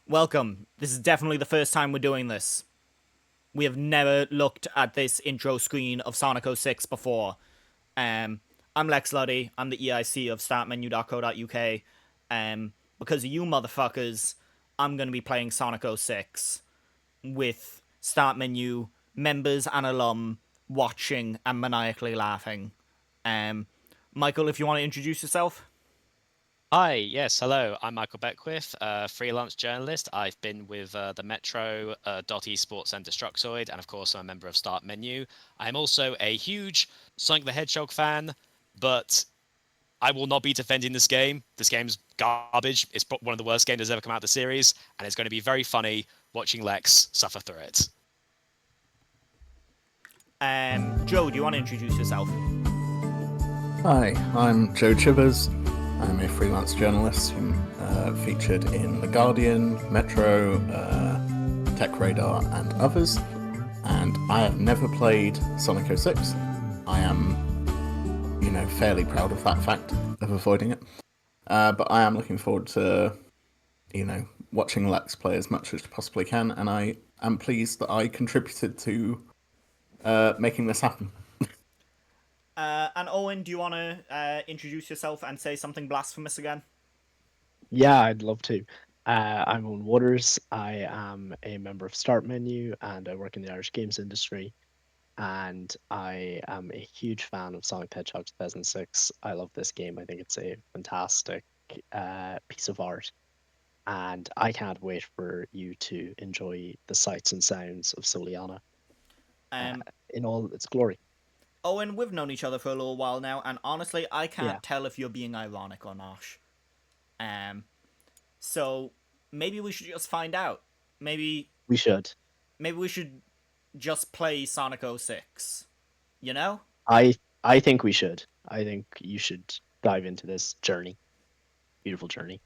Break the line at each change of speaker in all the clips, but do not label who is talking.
Welcome. This is definitely the first time we're doing this. We have never looked at this intro screen of Sonic 06 before. I'm Lex Luddy. I'm the EIC of startmenu.co.uk. Because of you motherfuckers, I'm going to be playing Sonic 06 with Start Menu members and alum watching and maniacally laughing. Michael, if you want to introduce yourself.
Hi, yes, hello. I'm Michael Beckwith, freelance journalist. I've been with the Metro, Esports and Destructoid, and of course I'm a member of Start Menu. I'm also a huge Sonic the Hedgehog fan, but I will not be defending this game. This game's garbage. It's one of the worst games that's ever come out of the series, and it's going to be very funny watching Lex suffer through it.
Joe, do you want to introduce yourself?
Hi, I'm Joe Chivers. I'm a freelance journalist who featured in The Guardian, Metro, Tech Radar, and others. And I have never played Sonic 06. I am, fairly proud of that fact of avoiding it. But I am looking forward to, watching Lex play as much as I possibly can. And I am pleased that I contributed to making this happen.
And Owen, do you want to introduce yourself and say something blasphemous again?
Yeah, I'd love to. I'm Owen Waters. I am a member of Start Menu and I work in the Irish games industry. And I am a huge fan of Sonic the Hedgehog 2006. I love this game. I think it's a fantastic piece of art. And I can't wait for you to enjoy the sights and sounds of Soliana in all its glory.
Owen, we've known each other for a little while now, and honestly, I can't tell if you're being ironic or not. So maybe we should just find out. Maybe
we should
just play Sonic 06. You know?
I think we should. I think you should dive into this journey. Beautiful journey.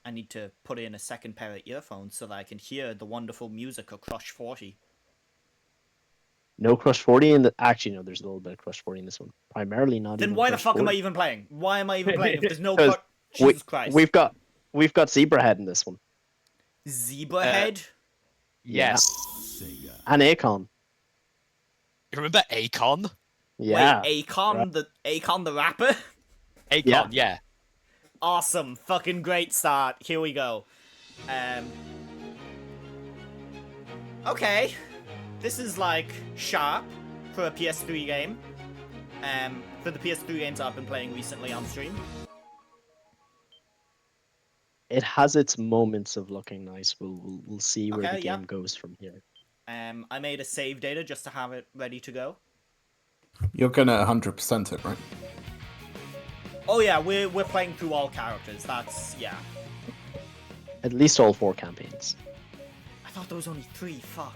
I need to put in a second pair of earphones so that I can hear the wonderful music of Crush 40.
No Crush 40 in the... Actually, no, there's a little bit of Crush 40 in this one. Primarily not
Then
even
why
Crush
the fuck
40.
am I even playing? Why am I even playing if there's no Crush... Jesus Christ.
We've got Zebrahead in this one.
Zebrahead?
Yes.
Yeah. And Akon.
You remember Akon?
Yeah.
Wait, Akon the rapper?
Akon, yeah.
Awesome. Fucking great start. Here we go. Okay. This is, like, sharp for a PS3 game. For the PS3 games I've been playing recently on stream.
It has its moments of looking nice. We'll see where the game goes from here.
I made a save data just to have it ready to go.
You're gonna 100% it, right?
Oh yeah, we're playing through all characters. That's
At least all 4 campaigns.
I thought there was only 3. Fuck.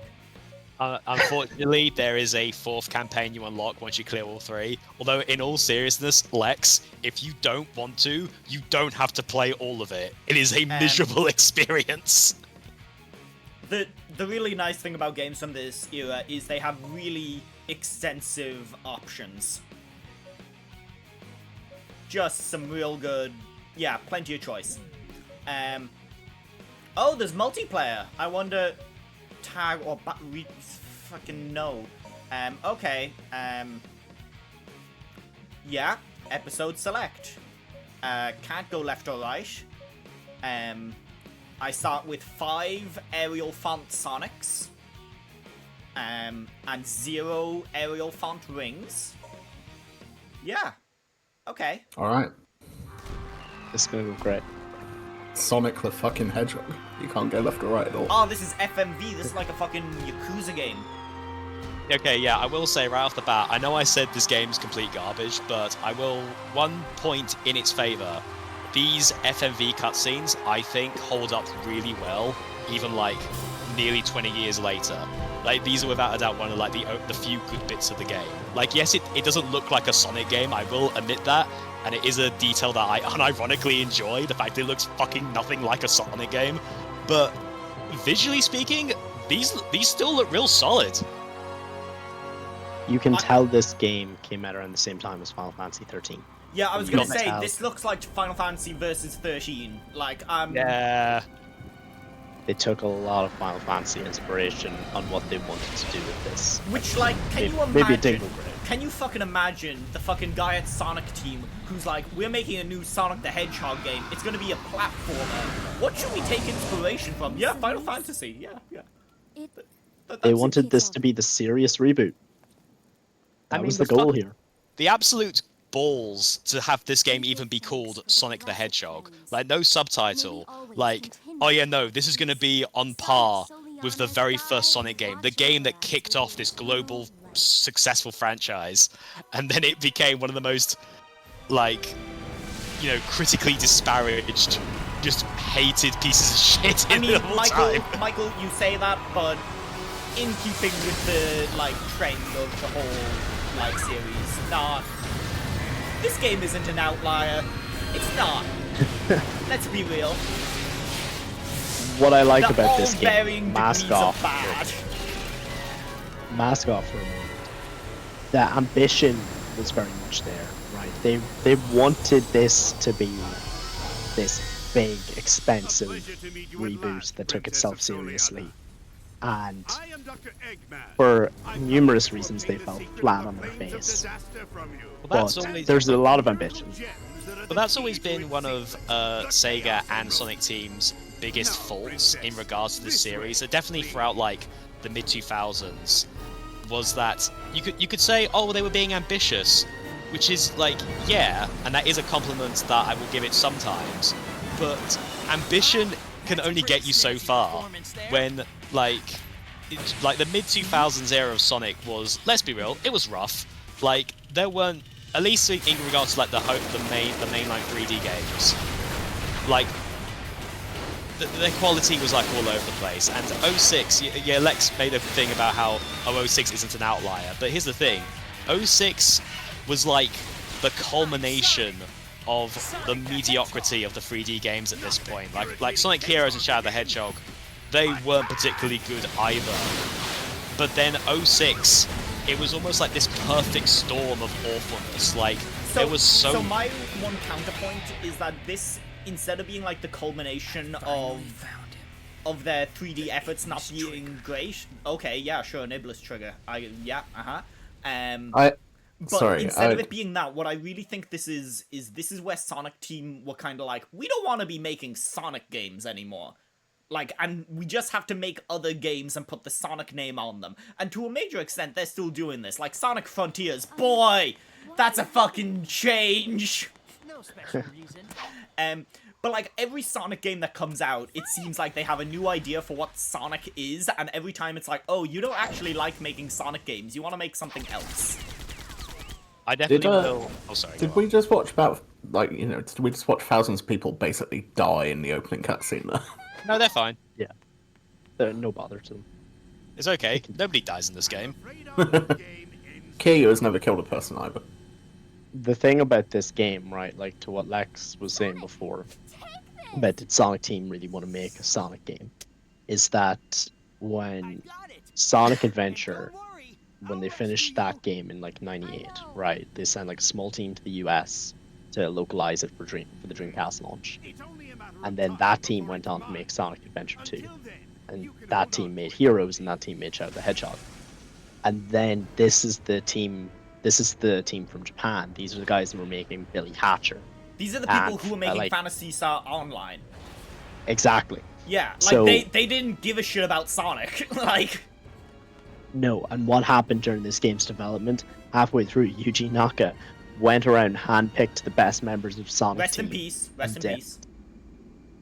Unfortunately, there is a 4th campaign you unlock once you clear all 3. Although, in all seriousness, Lex, if you don't want to, you don't have to play all of it. It is a miserable experience.
The really nice thing about games from this era is they have really extensive options. Just some real good... Yeah, plenty of choice. Oh, there's multiplayer. I wonder... Tag or fucking no. Okay. Yeah. Episode select. Can't go left or right. I start with 5 Arial font Sonics. And 0 Arial font rings. Yeah. Okay.
Alright.
This is gonna go great.
Sonic the fucking Hedgehog. You can't go left or right at all.
Oh, this is FMV. This is like a fucking Yakuza game.
Okay, yeah, I will say right off the bat, I know I said this game's complete garbage, but I will... One point in its favour, these FMV cutscenes, I think, hold up really well, even, like, nearly 20 years later. Like, these are without a doubt one of, like, the few good bits of the game. Like, yes, it doesn't look like a Sonic game, I will admit that, and it is a detail that I unironically enjoy, the fact it looks fucking nothing like a Sonic game, but visually speaking, these still look real solid.
You can tell this game came out around the same time as Final Fantasy 13.
Yeah, I was
You
gonna
got
say,
Metal.
this looks like Final Fantasy versus 13. Like,
Yeah.
They took a lot of Final Fantasy inspiration on what they wanted to do with this.
Which, like, can you
Maybe it didn't
imagine?
go great.
Can you fucking imagine the fucking guy at Sonic Team who's like, we're making a new Sonic the Hedgehog game. It's gonna be a platformer. What should we take inspiration from? Yeah, Final Fantasy. Yeah.
They
That's
wanted this to be the serious reboot. That was the goal here.
The absolute balls to have this game even be called Sonic the Hedgehog. Like, no subtitle. Like, oh yeah, no, this is going to be on par with the very first Sonic game. The game that kicked off this global successful franchise. And then it became one of the most, like, you know, critically disparaged, just hated pieces of shit
I
in
mean,
all time.
Michael, you say that, but in keeping with the like trend of the whole like series, nah, this game isn't an outlier. It's not. Let's be real.
What I like
They're
about
all
this
varying
game, mask
degrees of
off.
bad.
Mask off for a moment. The ambition was very much there, right? They wanted this to be this big, expensive reboot that took itself seriously. And for numerous reasons, they fell flat on their face.
Well,
But there's a lot of ambition.
But that's always been one of Sega and Sonic Team's biggest faults in regards to this series. So definitely throughout like the mid 2000s, was that you could say, oh, they were being ambitious, which is like, yeah, and that is a compliment that I will give it sometimes. But ambition can only get you so far. When like the mid 2000s era of Sonic was, let's be real, it was rough. Like there weren't, at least in regards to like the mainline 3D games, like their quality was like all over the place. And 06, yeah, Lex made a thing about how 06 isn't an outlier, but here's the thing, 06 was like the culmination of the mediocrity of the 3D games at this point. Like Sonic Heroes and Shadow the Hedgehog, they weren't particularly good either. But then 06, it was almost like this perfect storm of awfulness. Like, it was so...
So my one counterpoint is that this, instead of being like the culmination of their 3D efforts not being great, okay, yeah, sure, Nibblers trigger. But instead of it being that, what I really think this is where Sonic Team were kind of like, we don't want to be making Sonic games anymore. Like, and we just have to make other games and put the Sonic name on them. And to a major extent, they're still doing this. Like, Sonic Frontiers, boy, that's a fucking change.
No special reason.
But like, every Sonic game that comes out, it seems like they have a new idea for what Sonic is, and every time it's like, oh, you don't actually like making Sonic games, you want to make something else.
I definitely will... Oh, sorry.
Did we just watch about, like, you know, did we just watch thousands of people basically die in the opening cutscene there?
No, they're fine.
Yeah. No bother to them.
It's okay. Nobody dies in this game.
Kiryu has never killed a person either.
The thing about this game, right, like to what Lex was saying before, about did Sonic Team really want to make a Sonic game, is that when Sonic Adventure, when they finished that game in like '98, right, they sent like a small team to the US to localize it for the Dreamcast launch. And then that team went on to make Sonic Adventure 2. And that team made Heroes, and that team made Shadow the Hedgehog. And then this is the team from Japan. These are the guys that were making Billy Hatcher.
These are the people who were making Phantasy Star Online.
Exactly.
Yeah, like
So,
they didn't give a shit about Sonic. Like,
no, and what happened during this game's development, halfway through, Yuji Naka went around, handpicked the best members of Sonic
rest
Team.
in peace. Rest in peace.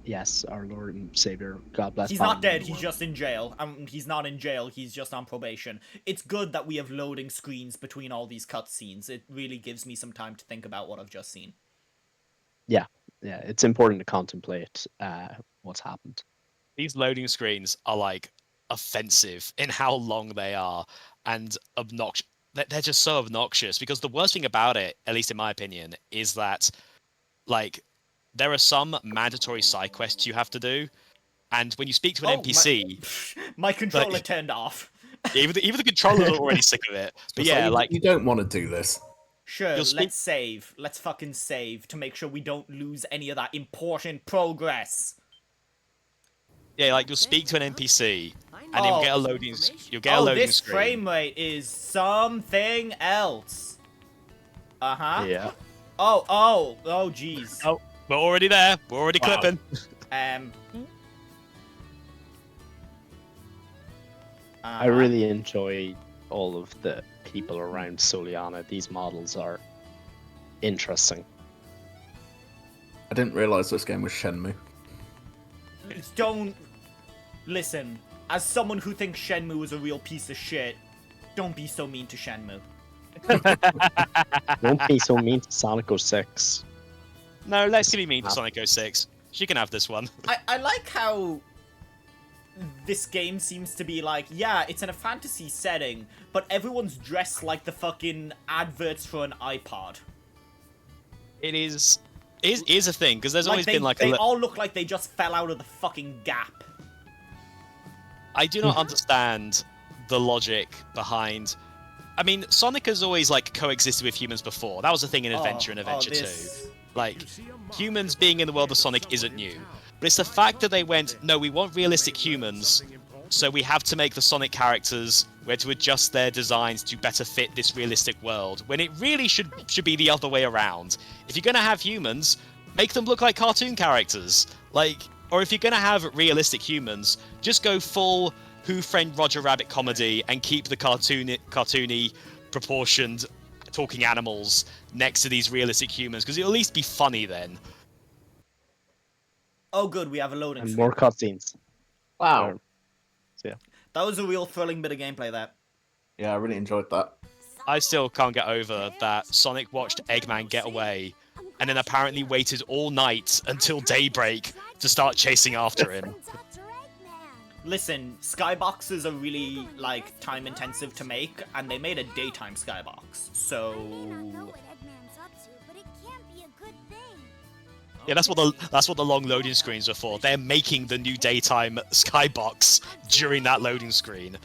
Yes, our Lord and Savior, God bless.
He's not dead, he's just in jail. He's not in jail, he's just on probation. It's good that we have loading screens between all these cutscenes. It really gives me some time to think about what I've just seen.
Yeah, it's important to contemplate what's happened.
These loading screens are like offensive in how long they are and obnoxious. They're just so obnoxious, because the worst thing about it, at least in my opinion, is that like there are some mandatory side quests you have to do, and when you speak to an NPC,
my controller turned off.
even the controllers are already sick of it. But yeah, like
you don't want to do this.
Sure,
You'll speak-
let's save. Let's fucking save to make sure we don't lose any of that important progress.
Yeah, like you'll speak to an NPC, and you'll get a loading. You'll get a
Oh,
loading
this
screen.
frame rate is something else. Uh-huh.
Yeah.
Oh, jeez.
Oh, we're already there. We're already
Wow.
clipping.
I really enjoy all of the people around Soliana. These models are interesting.
I didn't realize this game was Shenmue.
Don't listen. As someone who thinks Shenmue is a real piece of shit, don't be so mean to Shenmue.
Don't be so mean to Sonic 06.
No, let's give you mean to Sonic 06. She can have this one.
I like how this game seems to be like, yeah, it's in a fantasy setting, but everyone's dressed like the fucking adverts for an iPod.
It is a thing because there's always
they,
been like
they all look like they just fell out of the fucking gap.
I do not understand the logic behind. I mean, Sonic has always like coexisted with humans before. That was a thing in Adventure and Adventure 2. Like, humans being in the world of Sonic isn't new. But it's the fact that they went, no, we want realistic humans, so we have to make the Sonic characters, we had to adjust their designs to better fit this realistic world, when it really should be the other way around. If you're gonna have humans, make them look like cartoon characters. Like, or if you're gonna have realistic humans, just go full Who Framed Roger Rabbit comedy and keep the cartoony proportioned talking animals next to these realistic humans, because it'll at least be funny then.
Oh good, we have a loading
And
screen.
more cutscenes.
Wow.
So, yeah.
That was a real thrilling bit of gameplay there.
Yeah, I really enjoyed that.
I still can't get over that Sonic watched Eggman get away and then apparently waited all night until daybreak to start chasing after him.
Listen, skyboxes are really, like, time-intensive to make, and they made a daytime skybox, so...
Yeah, that's what the long loading screens are for. They're making the new daytime skybox during that loading screen.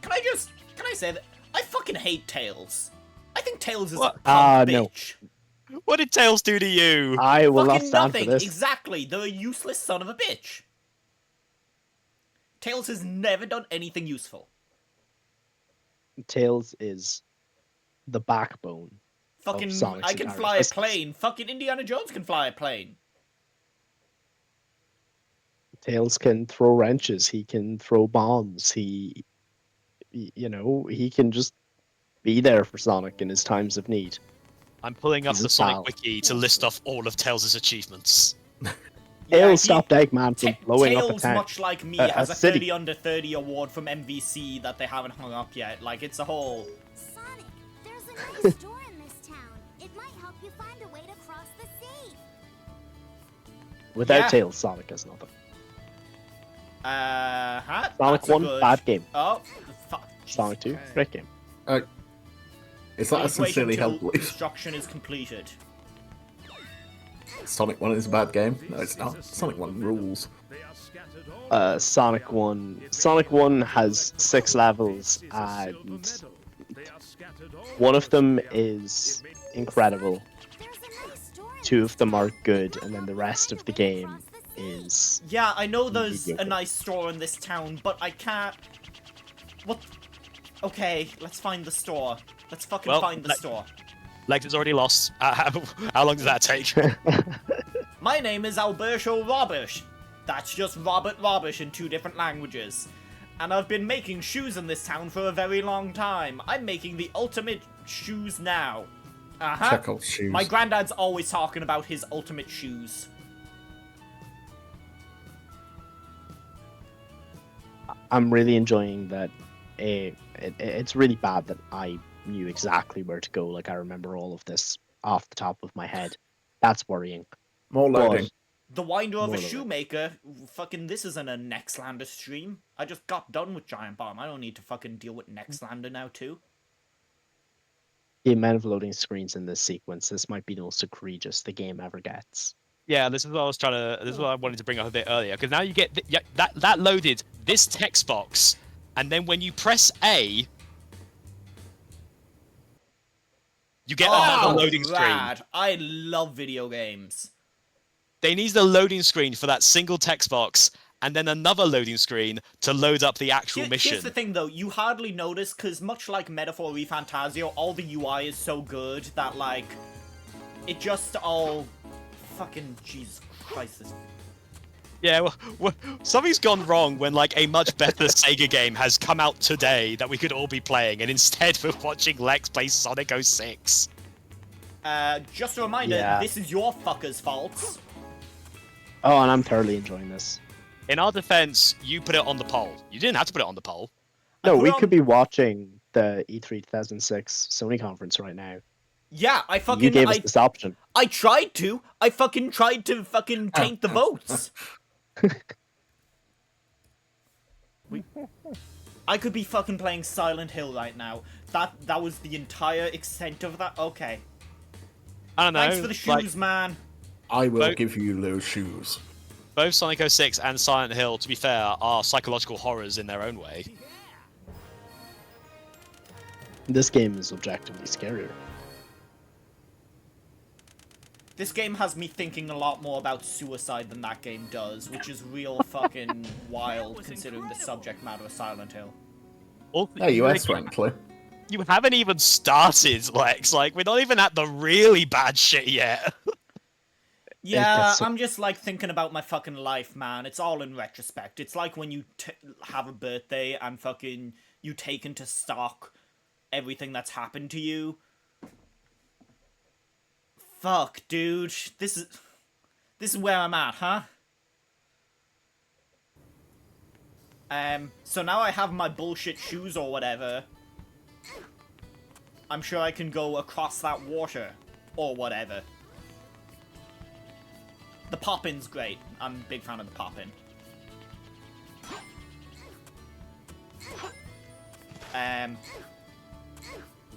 Can I say that? I fucking hate Tails. I think Tails is
What?
a punk
No.
bitch.
What did Tails do to you?
I will not
Fucking
stand
nothing,
for this.
exactly. They're a useless son of a bitch. Tails has never done anything useful.
Tails is the backbone.
Fucking,
Sonic's
I can
entire
fly a
existence.
plane. Fucking Indiana Jones can fly a plane.
Tails can throw wrenches. He can throw bombs. He can just be there for Sonic in his times of need.
I'm pulling up
He's a
the Sonic
pal.
wiki to list off all of Tails' achievements.
Tails stopped Eggman from blowing up a
Tails,
tank.
much like me,
A
has a
city.
30 under 30 award from MVC that they haven't hung up yet. Like, it's a whole...
Sonic, there's a nice store in this town. It might help you find a way to cross the sea.
Without
Yeah.
Tails, Sonic is nothing.
Huh?
Sonic
That's a
1,
good-
bad game.
Oh, fuck.
Sonic 2, great game.
Is that a
Please wait
sincerely
until
held belief?
construction is completed.
Sonic 1 is a bad game? No, it's not. Sonic 1 rules.
Sonic 1 has 6 levels, and one of them is incredible.
There's a nice store in
2 of them are good, and then the rest of the game is...
Yeah, I know there's a
Mediocre.
nice store in this town, but I can't... What? Okay, let's find the store. Let's fucking
Well,
find the store.
Legs is already lost. How long does that take?
My name is Alberto Robish. That's just Robert Robish in 2 different languages. And I've been making shoes in this town for a very long time. I'm making the ultimate shoes now. Uh-huh.
Chekhov's shoes.
My granddad's always talking about his ultimate shoes.
I'm really enjoying that. It's really bad that I knew exactly where to go. Like, I remember all of this off the top of my head. That's worrying.
More loading.
The Winder of a
More of it.
Shoemaker. Fucking, this isn't a Nextlander stream. I just got done with Giant Bomb. I don't need to fucking deal with Nextlander now, too.
The amount of loading screens in this sequence, this might be the most egregious the game ever gets.
Yeah, this is what I was trying to. This is what I wanted to bring up a bit earlier, because now you get that loaded this text box, and then when you press A, You get another loading
rad.
screen.
I love video games.
They need the loading screen for that single text box, and then another loading screen to load up the actual mission.
Here's the thing, though. You hardly notice, because much like Metaphor ReFantazio, all the UI is so good that, like, it just all... Fucking Jesus Christ.
Yeah, well, something's gone wrong when, like, a much better Sega game has come out today that we could all be playing, and instead we're watching Lex play Sonic 06.
Just a reminder, this is your fuckers' faults.
Oh, and I'm thoroughly enjoying this.
In our defense, you put it on the poll. You didn't have to put it on the poll.
No, we could be watching the E3 2006 Sony conference right now.
Yeah, I fucking...
You gave us this option.
I tried to. I fucking tried to fucking taint the votes. I could be fucking playing Silent Hill right now. That was the entire extent of that. Okay.
I don't know.
Thanks for the shoes, man.
I will give you those shoes.
Both Sonic 06 and Silent Hill, to be fair, are psychological horrors in their own way.
This game is objectively scarier.
This game has me thinking a lot more about suicide than that game does, which is real fucking wild considering the subject matter of Silent Hill.
Hey, US frankly.
You haven't even started, Lex. Like, we're not even at the really bad shit yet.
Yeah, I'm just, like, thinking about my fucking life, man. It's all in retrospect. It's like when you have a birthday and fucking you take into stock everything that's happened to you. Fuck, dude. This is where I'm at, huh? So now I have my bullshit shoes or whatever. I'm sure I can go across that water. Or whatever. The pop-in's great. I'm a big fan of the pop-in.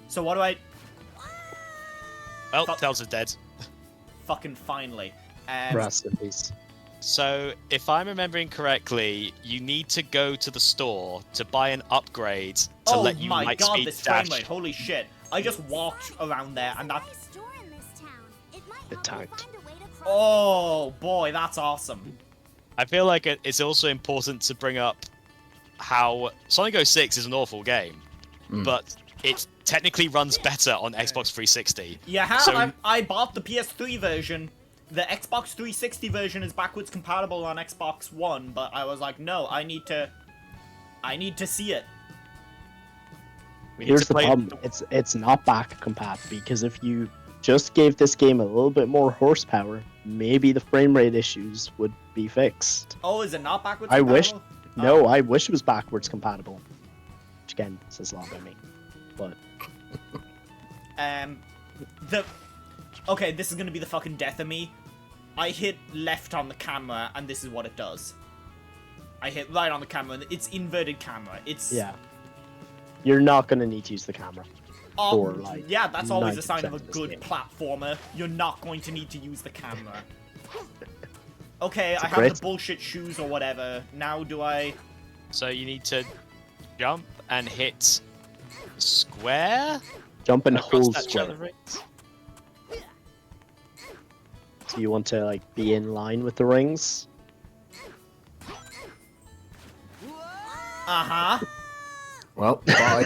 So what do I...
Well, Tails is dead.
Fucking finally.
Rest in peace.
So, if I'm remembering correctly, you need to go to the store to buy an upgrade to let you
my god,
Lightspeed
this
dash.
frame rate. Holy shit. I just walked around there and that...
It tanked.
Oh, boy, that's awesome.
I feel like it's also important to bring up how Sonic 06 is an awful game, but it technically runs better on Xbox 360.
Yeah,
So-
I bought the PS3 version. The Xbox 360 version is backwards compatible on Xbox One, but I was like, no, I need to see it.
We need
Here's
to
the
play-
problem. It's not back compat, because if you just gave this game a little bit more horsepower, maybe the frame rate issues would be fixed.
Oh, is it not backwards
I
compatible?
wish. No, I wish it was backwards compatible. Which again says a lot about me. But
Okay, this is gonna be the fucking death of me. I hit left on the camera, and this is what it does. I hit right on the camera, and it's inverted camera. It's...
yeah, you're not gonna need to use the camera. For, like,
yeah, that's always a sign of a
90% of this
good
game.
platformer. You're not going to need to use the camera. Okay, I have
great-
the bullshit shoes or whatever. Now do I...
So you need to jump and hit square?
Jump and
across
hold
that
square.
jelly ring?
So you want to like be in line with the rings.
Uh-huh.
Well, bye.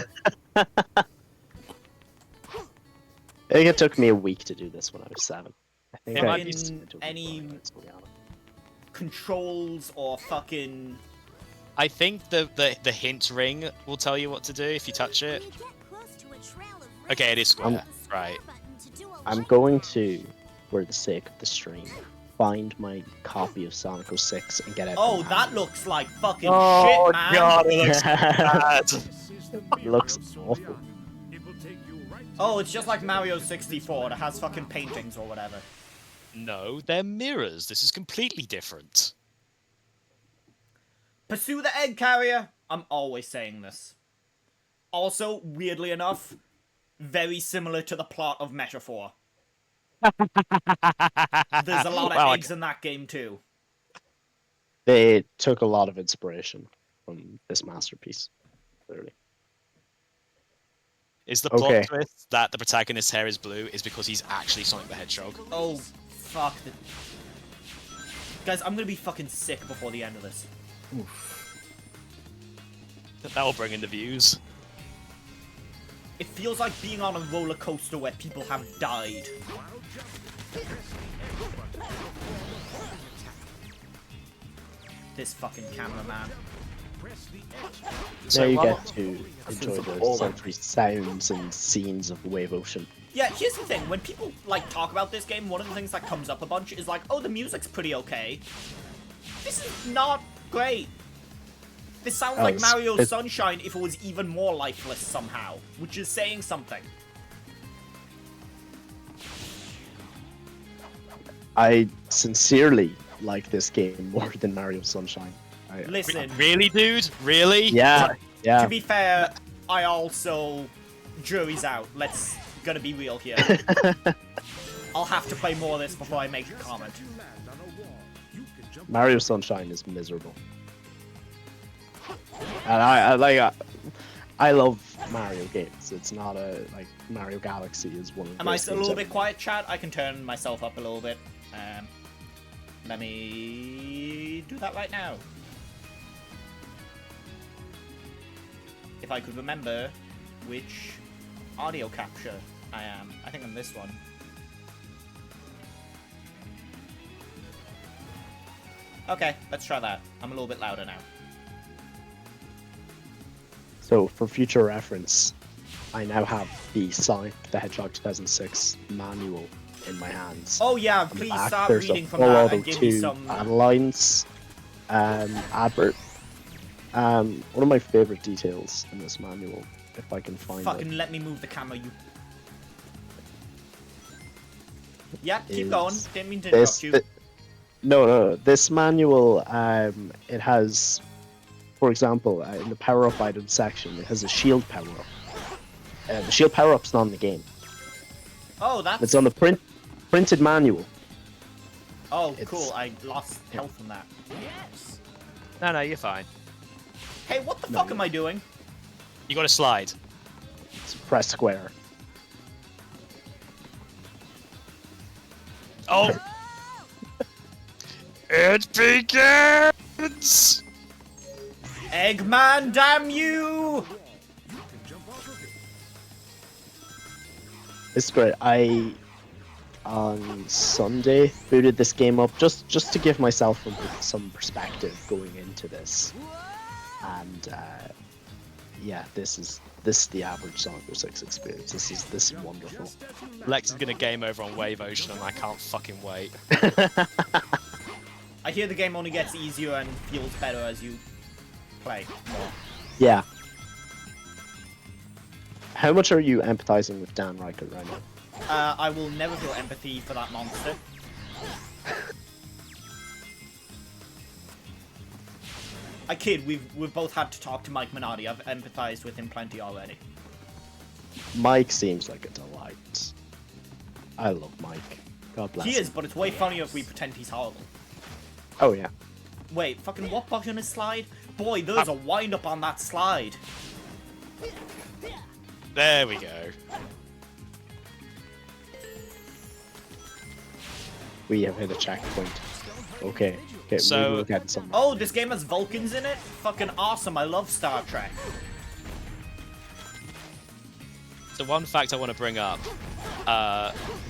I think it took me a week to do this when I was 7. I think
It might
I
be
used it to
any-
be honest.
Controls or fucking...
I think the hint ring will tell you what to do if you touch it. Okay, it is square. Right.
I'm going to, for the sake of the stream, find my copy of Sonic 06 and get it.
Oh, that looks like fucking
Oh
shit, man.
god, it looks bad.
It looks awful.
Oh, it's just like Mario 64 that has fucking paintings or whatever.
No, they're mirrors. This is completely different.
Pursue the egg carrier. I'm always saying this. Also, weirdly enough, very similar to the plot of Metaphor. There's a lot of
Wow,
eggs in that game too.
They took a lot of inspiration from this masterpiece, clearly.
Is the
Okay.
plot twist that the protagonist's hair is blue is because he's actually Sonic the Hedgehog?
Oh, fuck. Guys, I'm gonna be fucking sick before the end of this.
That will bring in the views.
It feels like being on a roller coaster where people have died. This fucking cameraman.
So
Now you
while-
get to enjoy the
all
sultry sounds and scenes of Wave Ocean.
Yeah, here's the thing. When people, like, talk about this game, one of the things that comes up a bunch is like, oh, the music's pretty okay. This is not great. This sounds
Oh,
like
it's-
Mario
it's-
Sunshine if it was even more lifeless somehow, which is saying something.
I sincerely like this game more than Mario Sunshine.
Listen,
Really, dude? Really?
Yeah, yeah.
to be fair, I also... Jury's out. Let's... Gonna be real here. I'll have to play more of this before I make a comment.
Mario Sunshine is miserable. And I love Mario games. It's not like Mario Galaxy is one of.
Am I
those
still a
games
little
that-
bit quiet, chat? I can turn myself up a little bit. Let me do that right now. If I could remember which audio capture I am. I think I'm this one. Okay, let's try that. I'm a little bit louder now.
So for future reference, I now have the Sonic the Hedgehog 2006 manual in my hands.
Oh yeah,
On the
please
back,
start
there's
reading
a
from
full
that
auto
and give me
2
some...
ad lines, advert. One of my favorite details in this manual, if I can find
Fucking
it.
let me move the camera, you... Yeah, keep
is
going. Didn't mean to
This,
interrupt you.
no, this manual, it has, for example, in the power-up item section, it has a shield power-up. The shield power-up's not in the game.
Oh, that's...
It's on the printed manual.
Oh,
it's-
cool. I lost health from that.
Yes.
No, you're fine.
Hey, what the
No,
fuck
you-
am I doing?
You got to slide.
It's press square.
Oh! It begins!
Eggman, damn you!
It's great. I on Sunday booted this game up just to give myself some perspective going into this, and yeah, this is the average Sonic 06 experience. This is wonderful.
Lex is gonna game over on Wave Ocean and I can't fucking wait.
I hear the game only gets easier and feels better as you play more.
Yeah. How much are you empathizing with Dan Reichert right now?
I will never feel empathy for that monster. I kid, we've both had to talk to Mike Minardi. I've empathized with him plenty already.
Mike seems like a delight. I love Mike. God bless
He
him.
is, but it's way funnier if we pretend he's horrible.
Oh yeah.
Wait, fucking what button is slide? Boy, there's a wind up on that slide.
There we go.
We have hit a checkpoint. Okay. Okay,
So-
maybe we'll get some.
Oh, this game has Vulcans in it? Fucking awesome, I love Star Trek.
So one fact I want to bring up,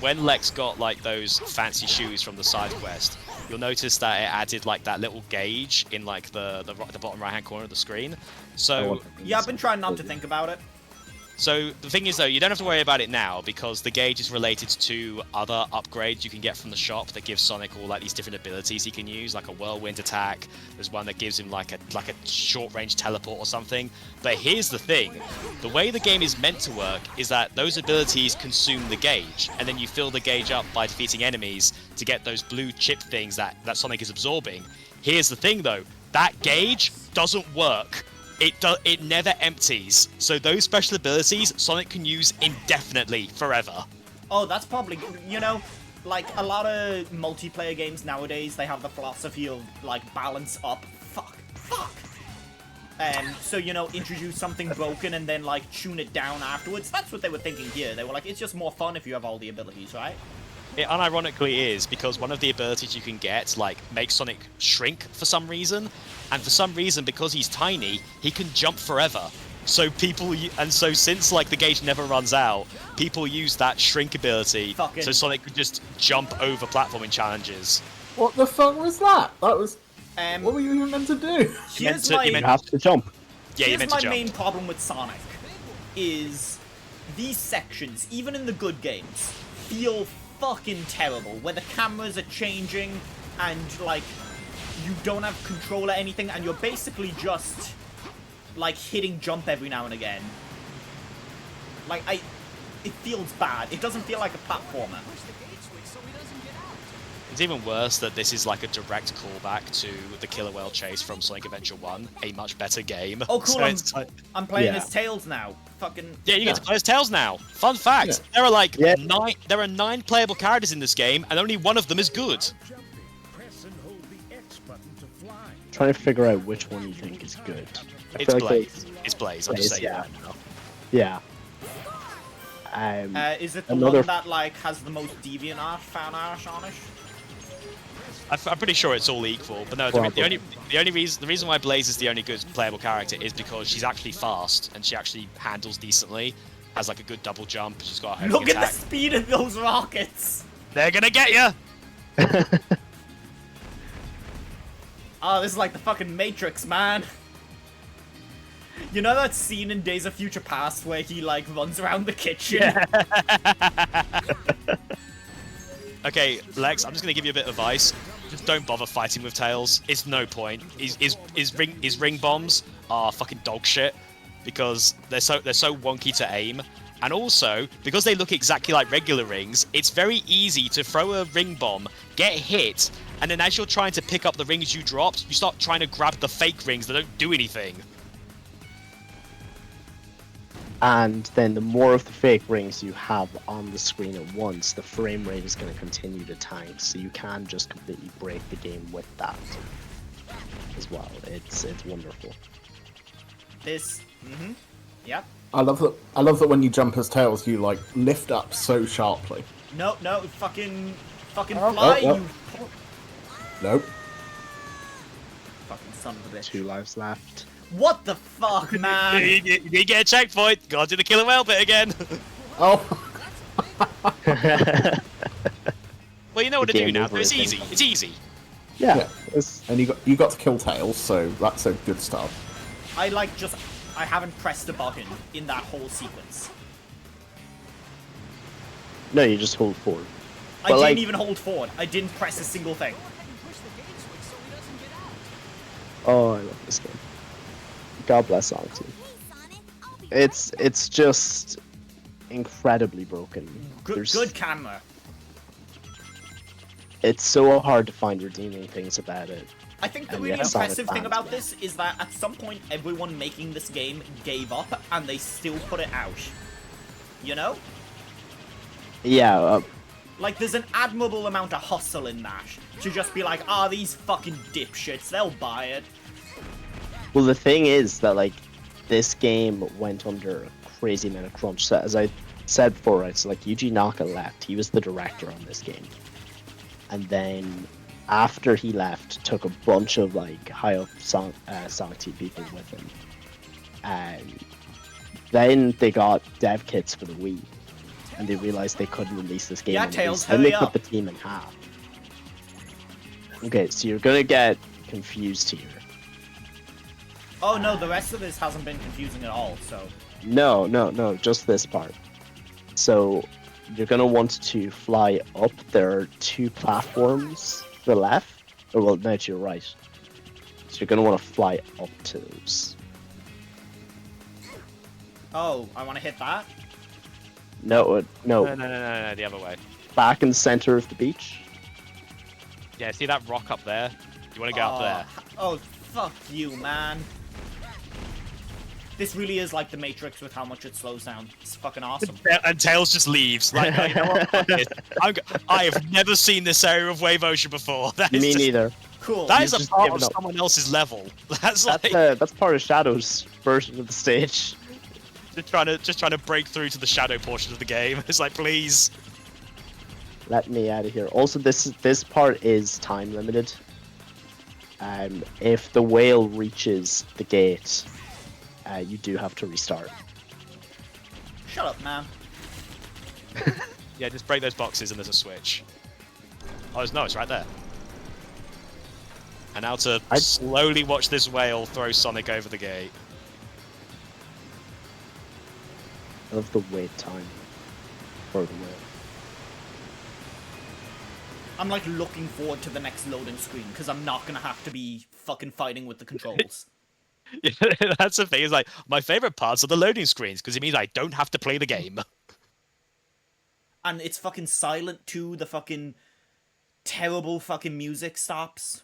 when Lex got like those fancy shoes from the side quest, you'll notice that it added like that little gauge in like the bottom right hand corner of the screen. So
Yeah, I've been trying not to think about it.
So the thing is though, you don't have to worry about it now because the gauge is related to other upgrades you can get from the shop that give Sonic all like these different abilities he can use, like a whirlwind attack. There's one that gives him like a short range teleport or something. But here's the thing, the way the game is meant to work is that those abilities consume the gauge, and then you fill the gauge up by defeating enemies to get those blue chip things that Sonic is absorbing. Here's the thing though, that gauge doesn't work. It never empties, so those special abilities Sonic can use indefinitely, forever.
Oh, that's probably, you know, like a lot of multiplayer games nowadays, they have the philosophy of like balance up. Fuck. So, you know, introduce something broken and then, like, tune it down afterwards. That's what they were thinking here. They were like, it's just more fun if you have all the abilities, right?
It unironically is, because one of the abilities you can get, like, makes Sonic shrink for some reason, and for some reason, because he's tiny, he can jump forever. So so since, like, the gauge never runs out, people use that shrink ability so Sonic could just jump over platforming challenges.
What the fuck was that? That was...
Um,
what were you even meant to do?
Here's
You
You have to jump.
Yeah, you
Here's
meant
my
to jump.
main problem with Sonic, is these sections, even in the good games, feel fucking terrible, where the cameras are changing, and, like, you don't have control at anything, and you're basically just, like, hitting jump every now and again. Like, it feels bad. It doesn't feel like a platformer.
It's even worse that this is like a direct callback to the Killer Whale chase from Sonic Adventure 1, a much better game.
Oh, cool,
So it's like,
I'm playing
Yeah.
as Tails now. Fucking...
yeah, you get to play as Tails now. Fun fact,
Yeah.
there are like
Yeah.
there are 9 playable characters in this game, and only one of them is good.
Trying to figure out which one you think is good. I
It's
feel like
Blaze. It's Blaze, I'll just say
yeah.
that now.
Yeah.
is it the
Another-
one that, like, has the most deviant art, fan art on it?
I'm pretty sure it's all equal, but no, the reason why Blaze is the only good playable character is because she's actually fast, and she actually handles decently, has like a good double jump, she's got a homing
Look at
attack.
the speed of those rockets!
They're gonna get you!
Oh, this is like the fucking Matrix, man. You know that scene in Days of Future Past where he, like, runs around the kitchen?
Okay, Lex, I'm just gonna give you a bit of advice. Just don't bother fighting with Tails. It's no point. His ring bombs are fucking dog shit because they're so wonky to aim, and also because they look exactly like regular rings. It's very easy to throw a ring bomb, get hit, and then as you're trying to pick up the rings you dropped, you start trying to grab the fake rings that don't do anything.
And then the more of the fake rings you have on the screen at once, the frame rate is going to continue to tank. So you can just completely break the game with that as well. It's wonderful.
This... Yep.
I love that when you jump as Tails, you, like, lift up so sharply.
No, fucking fly,
oh.
you...
Nope.
Fucking son of a bitch.
2 lives left.
What the fuck, man?
You get a checkpoint. Gotta do the Killer Whale bit again.
Oh.
Well, you know what
The
to do
game
now.
over
It's
is
easy.
over.
It's easy.
Yeah.
Yeah. And you got to kill Tails, so that's a good start.
I haven't pressed a button in that whole sequence.
No, you just hold forward.
I
But,
didn't
like-
even hold forward. I didn't press a single thing.
Oh, I love this game. God bless Sonic Team.
Hey, Sonic, I'll be
It's just incredibly broken.
Good camera.
It's so hard to find redeeming things about it.
I think the
And
really
yet Sonic
impressive thing
fans
about
love
this is that at some point everyone making this game gave up and they still put it out. You know?
Yeah,
Like, there's an admirable amount of hustle in that. To just be like, these fucking dipshits, they'll buy it.
well, the thing is that, like, this game went under a crazy amount of crunch. So, as I said before, right, so, like, Yuji Naka left. He was the director on this game. And then, after he left, took a bunch of, like, high-up Sonic Team people with him. And then they got dev kits for the Wii. And they realized they couldn't release this game.
Yeah,
in
Tails,
release. Then they
hurry
cut
up.
the team in half. Okay, so you're gonna get confused here.
Oh no, the rest of this hasn't been confusing at all, so...
No, just this part. So, you're gonna want to fly up. There are 2 platforms to the left, or well, no, to your right. So you're gonna want to fly up to those.
Oh, I want to hit that?
No,
No, the other way.
back in the center of the beach.
Yeah, see that rock up there? You want to go up there?
Oh, fuck you, man. This really is like the Matrix with how much it slows down. It's fucking awesome.
And Tails just leaves. Like, no, you know what? Fuck this. I have never seen this area of wave ocean before. That is
Me
just-
neither.
Cool.
That
You've
is a
just
part
given
of
up.
someone else's level. That's
That's
like
that's part of Shadow's version of the stage.
just trying to break through to the shadow portion of the game. It's like, please.
Let me out of here. Also, this part is time limited. If the whale reaches the gate, you do have to restart.
Shut up, man.
Yeah, just break those boxes and there's a switch. Oh, no, it's right there. And now to slowly watch this whale throw Sonic over the gate.
I love the wait time for the whale.
I'm like looking forward to the next loading screen because I'm not gonna have to be fucking fighting with the controls.
Yeah, that's the thing. It's like, my favorite parts are the loading screens because it means I don't have to play the game.
And it's fucking silent too. The fucking terrible fucking music stops.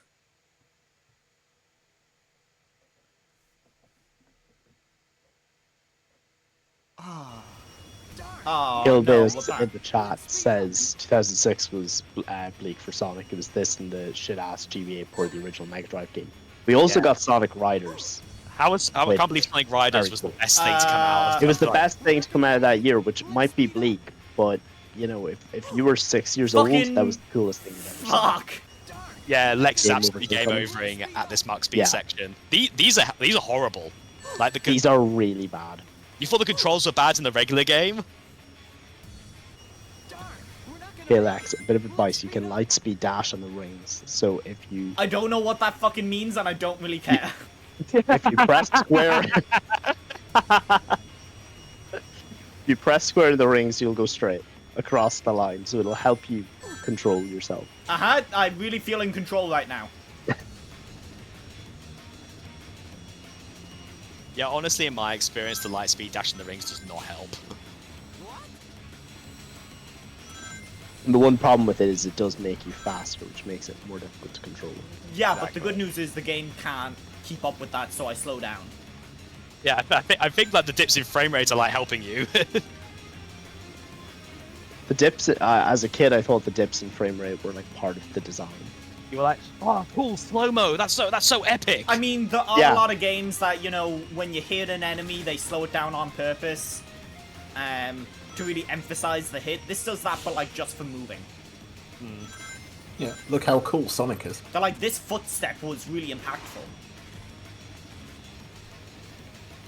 Oh,
Kill
no,
this
what's that?
in the chat says 2006 was bleak for Sonic. It was this and the shit ass GBA port of the original Mega Drive game. We also got Sonic Riders.
I
Wait,
can't believe Sonic Riders
very
was
cool.
the best thing to come out of
It was the
like-
best thing to come out of that year, which might be bleak, but you know, if you were 6 years
Fucking
old, that was the coolest thing you've ever seen.
Fuck!
Yeah, Lex is
Game
absolutely
over
game
coming.
overing at this Max Speed
Yeah.
section. These are horrible. Like
These are really bad.
you thought the controls were bad in the regular game?
Okay, Lex, a bit of advice. You can light speed dash on the rings. So if you
I don't know what that fucking means and I don't really care.
if you press square if you press square in the rings, you'll go straight across the line. So it'll help you control yourself.
I really feel in control right now.
Yeah, honestly, in my experience, the light speed dash in the rings does not help.
And the one problem with it is it does make you faster, which makes it more difficult to control.
Yeah, but the good news is the game can't keep up with that, so I slow down.
Yeah, I think like the dips in frame rate are like helping you.
The dips, as a kid, I thought the dips in frame rate were like part of the design.
You were like, oh, cool, slow mo. That's so epic.
I mean, there are
Yeah.
a lot of games that, you know, when you hit an enemy, they slow it down on purpose. To really emphasize the hit. This does that, but like just for moving.
Yeah, look how cool Sonic is.
They're like, this footstep was really impactful.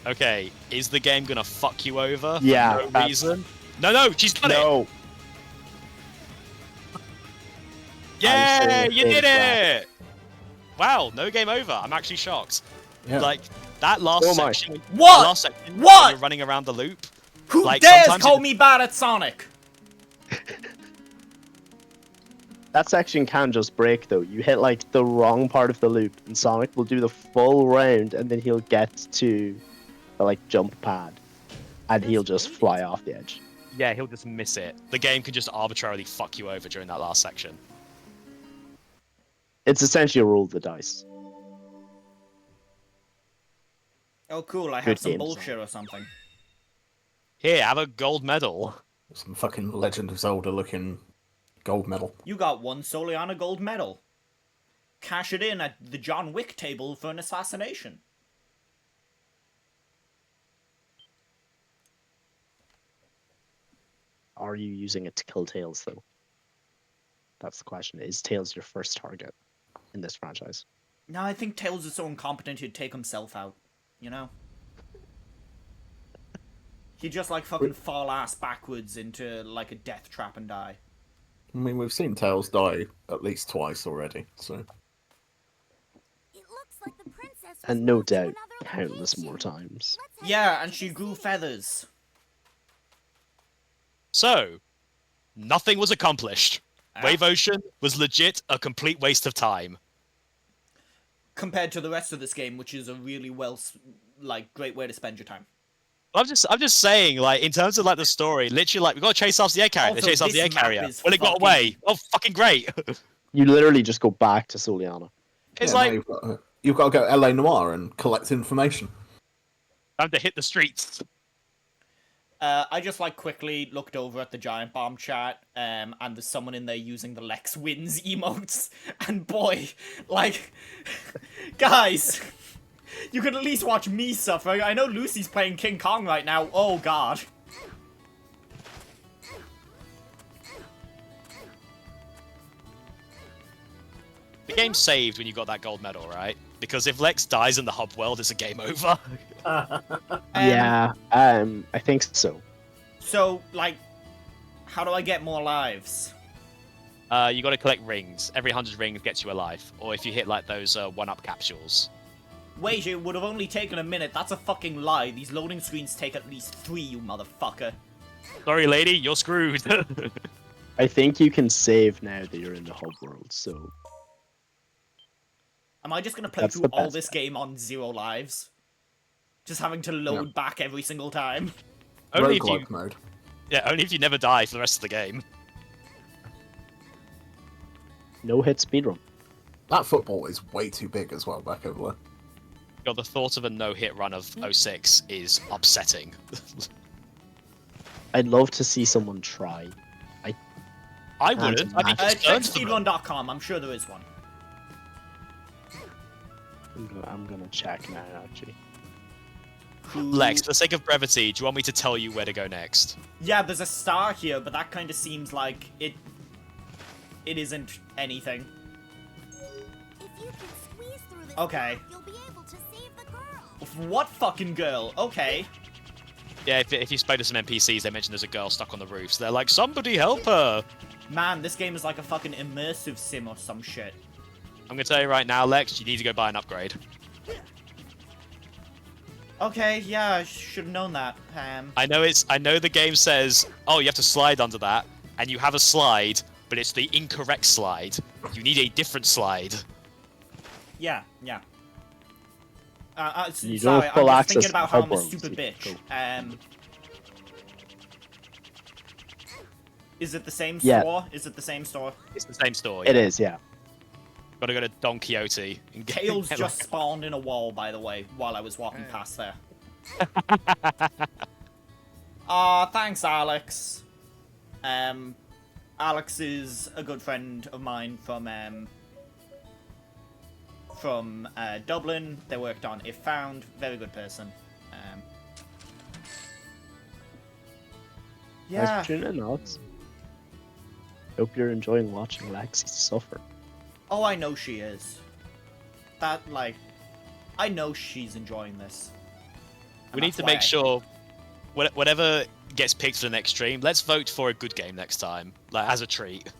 Okay, is the game gonna fuck you over?
Yeah,
For no
that's-
reason. No, she's done it.
No,
Yeah,
saying
you did
it's
it! Wow, no game over. I'm actually shocked.
Yeah.
Like that last
Oh my.
section.
What?
The last section
What?
when you're running around the loop.
Who
Like,
dares
sometimes
call
it-
me bad at Sonic?
that section can just break though. You hit like the wrong part of the loop, and Sonic will do the full round, and then he'll get to the like jump pad, and he'll just fly off the edge.
Yeah, he'll just miss it. The game can just arbitrarily fuck you over during that last section.
It's essentially a roll of the dice.
Oh, cool, I
Good
have some
game
bullshit or something.
Here, have a gold medal.
Some fucking Legend of Zelda looking gold medal.
You got one Soliana gold medal. Cash it in at the John Wick table for an assassination.
Are you using it to kill Tails though? That's the question. Is Tails your first target in this franchise?
No, I think Tails is so incompetent he'd take himself out. You know? He'd just like fucking fall ass backwards into like a death trap and die.
I mean, we've seen Tails die at least twice already, so...
It looks like the princess was
And no
moved to
doubt,
another
countless more
location.
times.
Let's head
Yeah,
back
and
to
she
the
grew
city.
feathers.
So, nothing was accomplished.
Ah.
Wave Ocean was legit a complete waste of time.
Compared to the rest of this game, which is a really like, great way to spend your time.
I'm just saying, like, in terms of like the story, literally, like, we got to chase after the air carrier.
Also,
They chase after the
this
air
map
carrier.
is
Well, it got
fucking-
away. Oh, fucking great!
You literally just go back to Soliana.
It's
Yeah,
like
now you've got to go LA Noire and collect information.
time to hit the streets.
I just like quickly looked over at the Giant Bomb chat, and there's someone in there using the Lex wins emotes, and boy, like, guys, you could at least watch me suffer. I know Lucy's playing King Kong right now. Oh god.
The game's saved when you got that gold medal, right? Because if Lex dies in the hub world, it's a game over.
Yeah, I think so.
So, like, how do I get more lives?
You got to collect rings. Every 100 rings gets you a life. Or if you hit like those one-up capsules.
Wait, it would have only taken a minute. That's a fucking lie. These loading screens take at least 3, you motherfucker.
Sorry, lady, you're screwed.
I think you can save now that you're in the hub world, so...
Am I just gonna play
That's
through
the
all
best
this game on 0 lives? Just having to load back every single time?
only if you,
Roguelike mode.
yeah, only if you never die for the rest of the game.
No hit speedrun.
That football is way too big as well back over there.
God, the thought of a no-hit run of 06 is upsetting.
I'd love to see someone try.
I wouldn't. I'd be
Check
concerned for them.
speedrun.com, I'm sure there is one.
I'm gonna check now, actually.
Lex, for the sake of brevity, do you want me to tell you where to go next?
Yeah, there's a star here, but that kind of seems like it isn't anything.
If you can squeeze through this
Okay.
gap, you'll be able to save the girl.
What fucking girl? Okay.
Yeah, if you spoke to some NPCs, they mentioned there's a girl stuck on the roof, so they're like, somebody help her!
Man, this game is like a fucking immersive sim or some shit.
I'm gonna tell you right now, Lex, you need to go buy an upgrade.
Okay, yeah, I should have known that.
I know the game says, oh, you have to slide under that, and you have a slide, but it's the incorrect slide. You need a different slide.
Yeah.
You
Sorry,
don't full
I'm just
access
thinking about how I'm a
hub worlds,
stupid
you
bitch.
go.
Is it the same
Yeah.
store? Is it the same store?
It's the same store.
It
yeah.
is, yeah.
Gotta go to Don Quixote. And get,
Tails
get
just
like-
spawned in a wall, by the way, while I was walking past there. Aw, thanks, Alex. Alex is a good friend of mine from Dublin. They worked on If Found. Very good person. Yeah.
Nice tuning in, Alex. Hope you're enjoying watching Lexi suffer.
Oh, I know she is. That, like, I know she's enjoying this.
We
And
need
that's
to
why
make sure, whatever gets picked for the next stream, let's vote for a good game next time, like as a treat.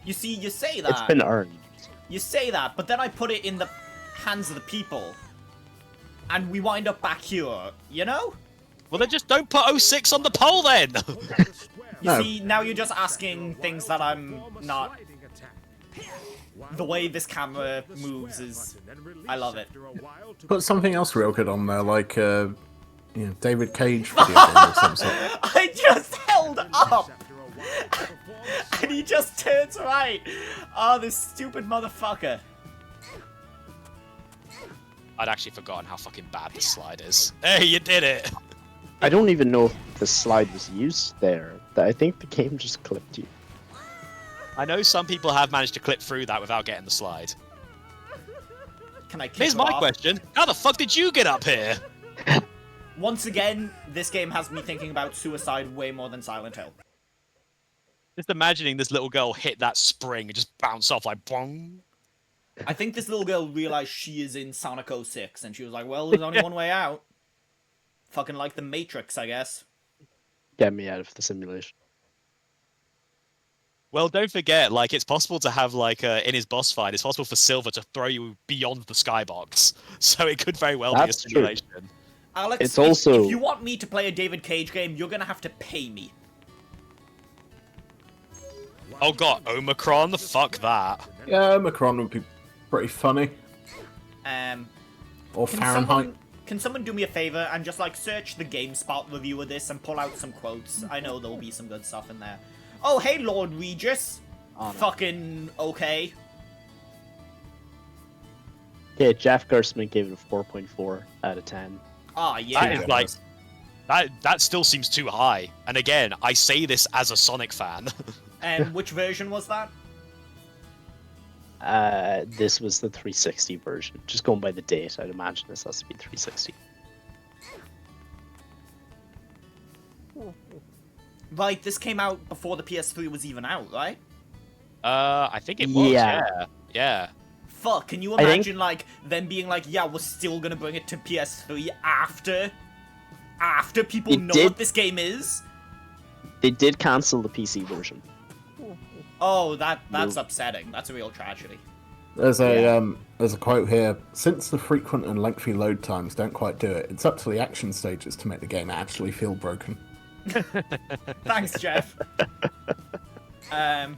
You see, you say
It's
that.
been earned.
You say that, but then I put it in the hands of the people. And we wind up back here, you know?
Well, then just don't put 06 on the poll then!
You
No.
see, now you're just asking things that I'm not... The way this camera moves is... I love it.
Put something else real good on there, like David Cage video game or some sort.
I just held up! And he just turns right! Oh, this stupid motherfucker.
I'd actually forgotten how fucking bad this slide is. Hey, you did it!
I don't even know if the slide was used there. I think the game just clipped you.
I know some people have managed to clip through that without getting the slide.
Can I kick
Here's
her
my
off?
question. How the fuck did you get up here?
Once again, this game has me thinking about suicide way more than Silent Hill.
Just imagining this little girl hit that spring and just bounce off like bong.
I think this little girl realized she is in Sonic 06, and she was like, well, there's only one way out. Fucking like the Matrix, I guess.
Get me out of the simulation.
Well, don't forget, like, it's possible to have, like, in his boss fight, it's possible for Silver to throw you beyond the skybox. So it could very well
That's
be a
true.
simulation.
Alex,
It's also-
if you want me to play a David Cage game, you're gonna have to pay me.
Oh god, Omicron? Fuck that.
Yeah, Macron would be pretty funny. Or
Can
Fahrenheit.
can someone do me a favor and just, like, search the GameSpot review of this and pull out some quotes? I know there'll be some good stuff in there. Oh, hey, Lord Regis.
Oh, no.
Fucking okay.
Yeah, Jeff Gerstmann gave it a 4.4 out of 10.
Ah, yeah.
That is, like, That still seems too high. And again, I say this as a Sonic fan.
And which version was that?
This was the 360 version. Just going by the date, I'd imagine this has to be 360.
Right, this came out before the PS3 was even out, right?
I think it was.
Yeah.
Yeah.
Fuck, can you
I think-
imagine, like, them being like, yeah, we're still gonna bring it to PS3 after people
They
know
did-
what this game is?
They did cancel the PC version.
Oh, that's
No.
upsetting. That's a real tragedy.
There's a quote here. Since the frequent and lengthy load times don't quite do it, it's up to the action stages to make the game actually feel broken.
Thanks, Jeff.
You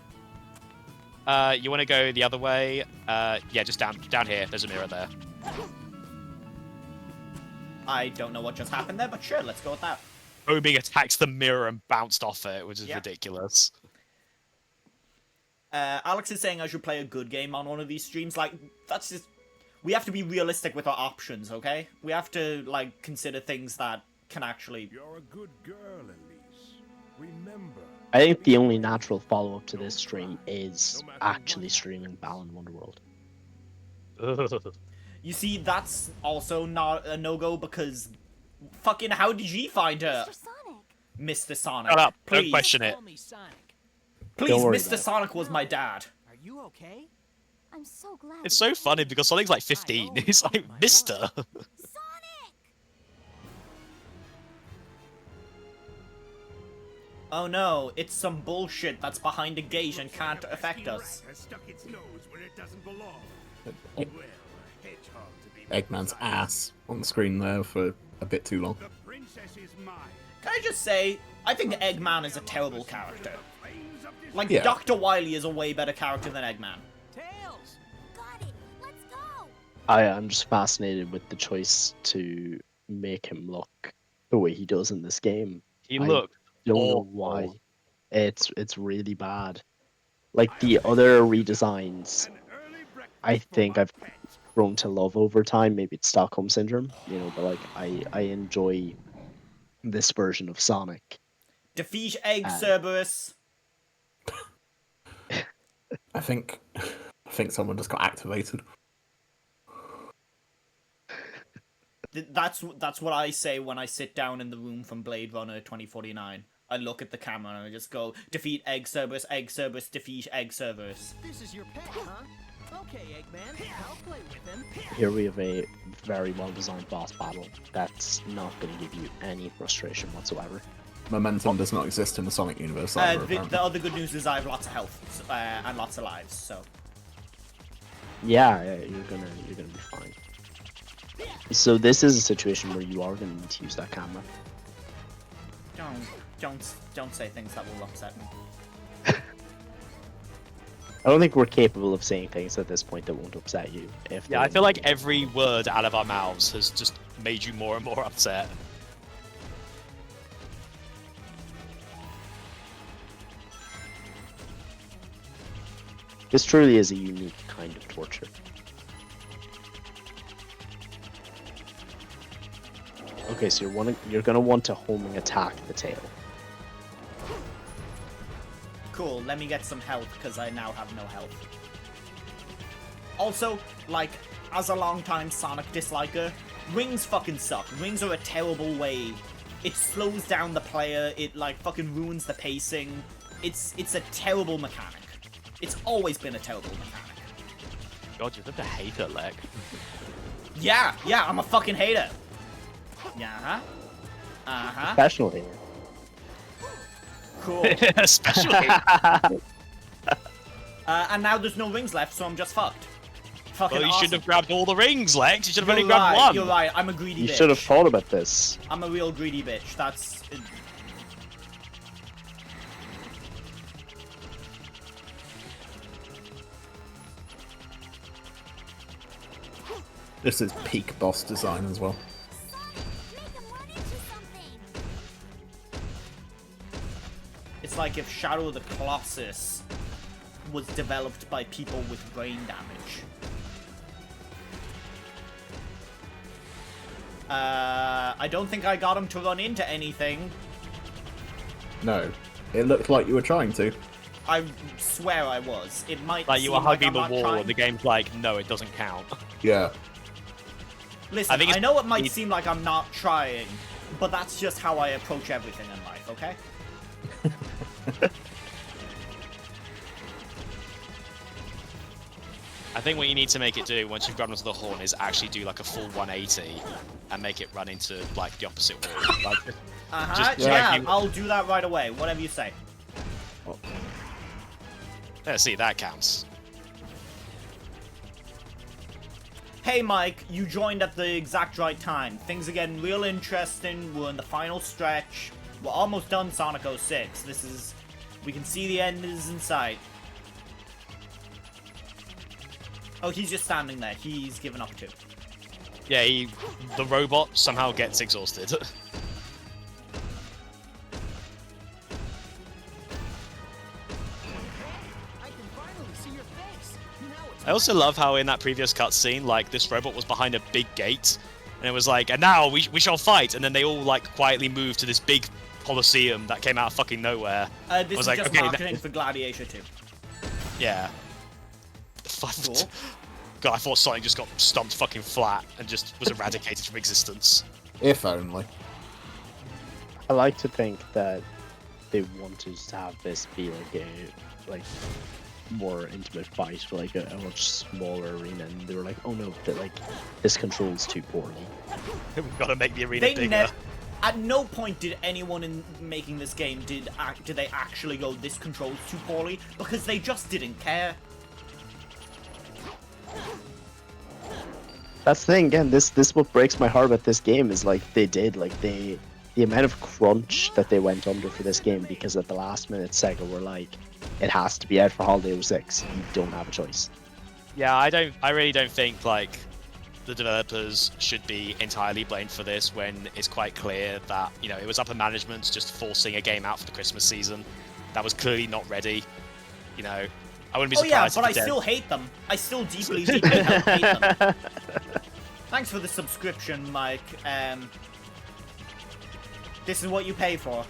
want to go the other way? Yeah, just down here. There's a mirror there.
I don't know what just happened there, but sure, let's go with that.
Obi attacked the mirror and bounced off it, which is
Yeah.
ridiculous.
Alex is saying I should play a good game on one of these streams. Like, that's just... We have to be realistic with our options, okay? We have to, like, consider things that can actually...
You're a good girl, Elise. Remember.
I think the only natural follow-up to this stream is actually streaming Balan Wonderworld.
You see, that's also not a no-go because... Fucking how did you find her?
Mr. Sonic.
Mr. Sonic.
Shut up! Don't
Please.
question it.
Call me Sonic.
Please,
Don't worry
Mr.
about it.
Sonic was my dad.
Are you okay?
I'm so glad.
It's so funny because Sonic's like 15. He's like, Mister.
Sonic!
Oh no, it's some bullshit that's behind a gate and can't affect us.
Has stuck its nose where it doesn't belong.
Egg-
Well, a hedgehog to be
Eggman's
precise.
ass on the screen there for a bit too long.
The princess is mine.
Can I just say, I think Eggman is a terrible character.
Flames of this
Like,
Yeah.
Dr. Wily is a way better character than Eggman.
Tails!
Got it. Let's go.
I'm just fascinated with the choice to make him look the way he does in this game.
He
I
looked.
Don't know
awful.
why. It's really bad. Like the other redesigns,
an early breakfast
I
for
think
my
I've
pet.
grown to love over time. Maybe it's Stockholm syndrome, but like I enjoy this version of Sonic.
Defeat Egg
Uh,
Cerberus.
I think someone just got activated.
That's what I say when I sit down in the room from Blade Runner 2049. I look at the camera and I just go, defeat Egg Cerberus, defeat Egg Cerberus.
This is your pet, huh? Okay, Eggman, I'll play with him.
Here we have a very well designed boss battle that's not going to give you any frustration whatsoever.
Momentum does not exist in the Sonic universe either, apparently.
The other good news is I have lots of health and lots of lives, so...
Yeah, you're gonna be fine. So this is a situation where you are gonna need to use that camera.
Don't say things that will upset me.
I don't think we're capable of saying things at this point that won't upset you.
Yeah, I feel like every word out of our mouths has just made you more and more upset.
This truly is a unique kind of torture. Okay, so you're gonna want to homing attack the tail.
Cool, let me get some health, because I now have no health. Also, like, as a long-time Sonic disliker, rings fucking suck. Rings are a terrible way. It slows down the player, it, like, fucking ruins the pacing. It's a terrible mechanic. It's always been a terrible mechanic.
God, you're such a hater, Lex.
Yeah, I'm a fucking hater. Yeah, uh-huh.
Professionally.
Cool.
Especially.
And now there's no rings left, so I'm just fucked. Fucking
Well, you
awesome.
shouldn't have grabbed all the rings, Lex. You should have only
You're
grabbed
right,
one.
You're right, I'm a greedy
You
bitch.
should have thought about this.
I'm a real greedy bitch. That's...
This is peak boss design as well.
Sonic, make him run into something.
It's like if Shadow of the Colossus was developed by people with brain damage. I don't think I got him to run into anything.
No. It looked like you were trying to.
I swear I was. It might
Like you were
seem
hugging
I'm
the
not
wall,
trying.
and the game's like, no, it doesn't count.
Yeah.
Listen,
I think
I know it might
it's-
seem like I'm not trying, but that's just how I approach everything in life, okay?
I think what you need to make it do once you've grabbed onto the horn is actually do like a full 180 and make it run into like the opposite wall. Like,
Uh-huh,
Just
yeah,
like you-
I'll do that right away, whatever you say.
yeah, see, that counts.
Hey Mike, you joined at the exact right time. Things are getting real interesting, we're in the final stretch. We're almost done Sonic 06. We can see the end is in sight. Oh, he's just standing there. He's given up too.
Yeah, the robot somehow gets exhausted.
I can finally see your face. Now it's
I also love how in that previous cutscene, like, this robot was behind a big gate, and it was like, and now we shall fight, and then they all, like, quietly moved to this big coliseum that came out of fucking nowhere.
This
was
is
like,
just
okay,
marketing for Gladiator 2.
Yeah.
Cool.
God, I thought Sonic just got stomped fucking flat and just was eradicated from existence.
If only.
I like to think that they wanted to have this be like a more intimate fight, like a much smaller arena, and they were like, oh no, that like this controls too poorly.
We've got to make the arena
They
bigger.
at no point did anyone in making this game did they actually go, this controls too poorly, because they just didn't care.
That's the thing. Again, this what breaks my heart about this game is like the amount of crunch that they went under for this game, because at the last minute Sega were like, it has to be out for Holiday 06. You don't have a choice.
Yeah, I really don't think, like, the developers should be entirely blamed for this when it's quite clear that, you know, it was upper management just forcing a game out for the Christmas season that was clearly not ready. You know, I wouldn't be
Oh
surprised
yeah, but I
if the
still hate them. I still deeply, deeply hate them. Thanks for the subscription, Mike. This is what you pay for.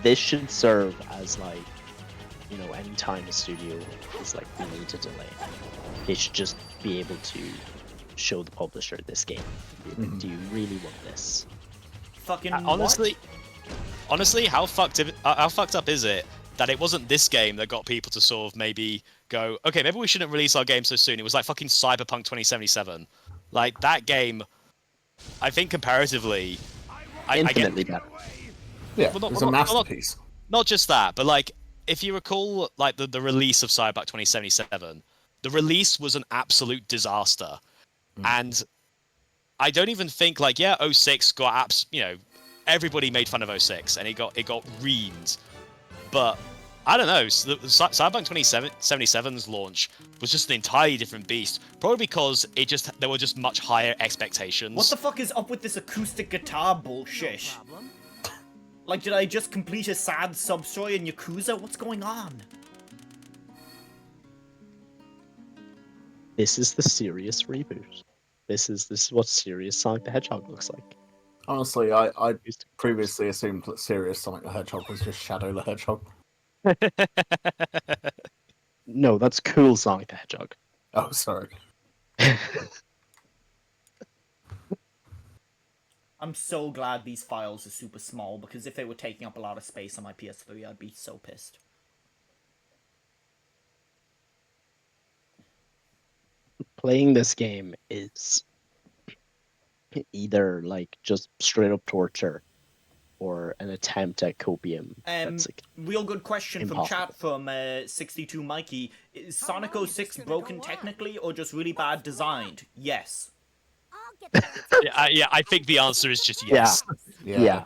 This should serve as like, you know, any time a studio is like, we need to delay, they should just be able to show the publisher this game. Do you really want this?
Fucking
honestly, how fucked up is it that it wasn't this game that got people to sort of maybe go, okay, maybe we shouldn't release our game so soon. It was like fucking Cyberpunk 2077. Like, that game, I think comparatively, I get,
Infinitely better.
Yeah,
Well,
it's a masterpiece.
not just that, but like, if you recall, like the release of Cyberpunk 2077, the release was an absolute disaster, and I don't even think, like, yeah, 06 got you know, everybody made fun of 06 and it got reamed, but I don't know. So the Cyberpunk 2077's launch was just an entirely different beast. Probably because there were just much higher expectations.
What the fuck is up with this acoustic guitar bullshit?
problem.
Like, did I just complete a sad sub-story in Yakuza? What's going on?
This is the serious reboot. This is what serious Sonic the Hedgehog looks like.
Honestly, I previously assumed that serious Sonic the Hedgehog was just Shadow the Hedgehog.
No, that's cool Sonic the Hedgehog.
Oh, sorry.
I'm so glad these files are super small, because if they were taking up a lot of space on my PS3, I'd be so pissed.
Playing this game is either like just straight up torture or an attempt at copium. That's like,
Real good question
impossible.
from chat from 62 Mikey. Is Sonic 06 broken technically, or just really bad designed? Yes.
I'll get that.
yeah, I think the answer is just yes.
yeah.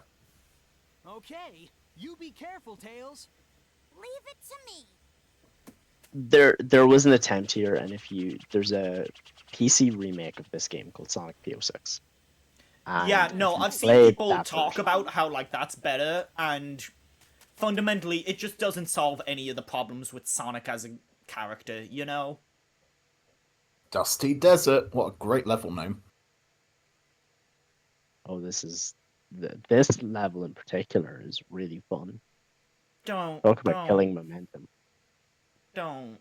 Okay, you be careful, Tails.
Leave it to me.
There was an attempt here, and there's a PC remake of this game called Sonic P06.
Yeah,
And
no,
if you
I've seen
played
people
that
talk
version-
about how, like, that's better, and fundamentally, it just doesn't solve any of the problems with Sonic as a character, you know?
Dusty Desert. What a great level name.
Oh, this level in particular is really fun.
Don't,
Talk about
don't,
killing momentum.
don't,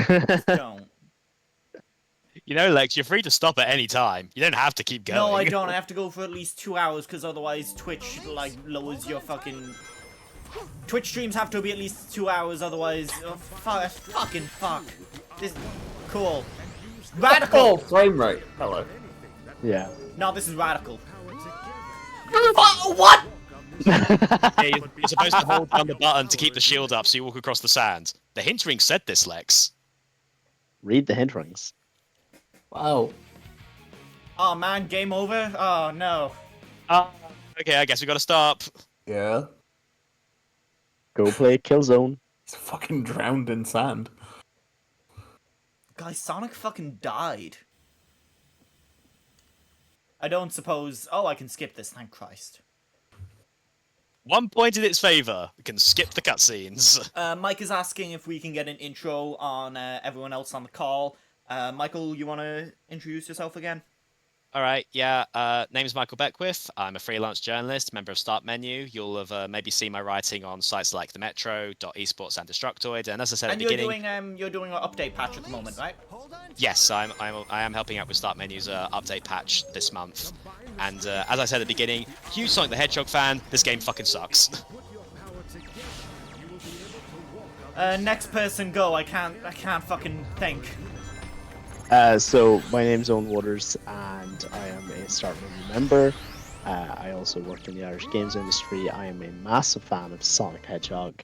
just don't.
You know, Lex, you're free to stop at any time. You don't have to keep going.
No, I don't. I have to go for at least 2 hours because otherwise Twitch like lowers your fucking. Twitch streams have to be at least 2 hours, otherwise, fucking fuck. This cool. Radical.
Oh, frame rate. Hello.
Yeah.
No, this is radical. What?
Yeah, you're supposed to hold down the button to keep the shield up so you walk across the sand. The hint ring said this, Lex.
Read the hint rings.
Wow.
Oh man, game over. Oh no.
Okay, I guess we gotta stop.
Yeah.
Go play Killzone.
He's fucking drowned in sand.
Guys, Sonic fucking died. I don't suppose. Oh, I can skip this. Thank Christ.
1 point in its favor. We can skip the cutscenes.
Mike is asking if we can get an intro on everyone else on the call. Michael, you want to introduce yourself again?
Alright, yeah, name's Michael Beckwith. I'm a freelance journalist, member of startmenu. You'll have maybe seen my writing on sites like the Metro, .esports and Destructoid, and as I said at
And
the beginning...
you're doing an update patch at the moment, right?
Yes, I am helping out with startmenu's update patch this month. And as I said at the beginning, huge Sonic the Hedgehog fan, this game fucking sucks.
Next person go. I can't fucking think.
So my name's Owen Waters, and I am a StartMenu member. I also work in the Irish games industry. I am a massive fan of Sonic Hedgehog,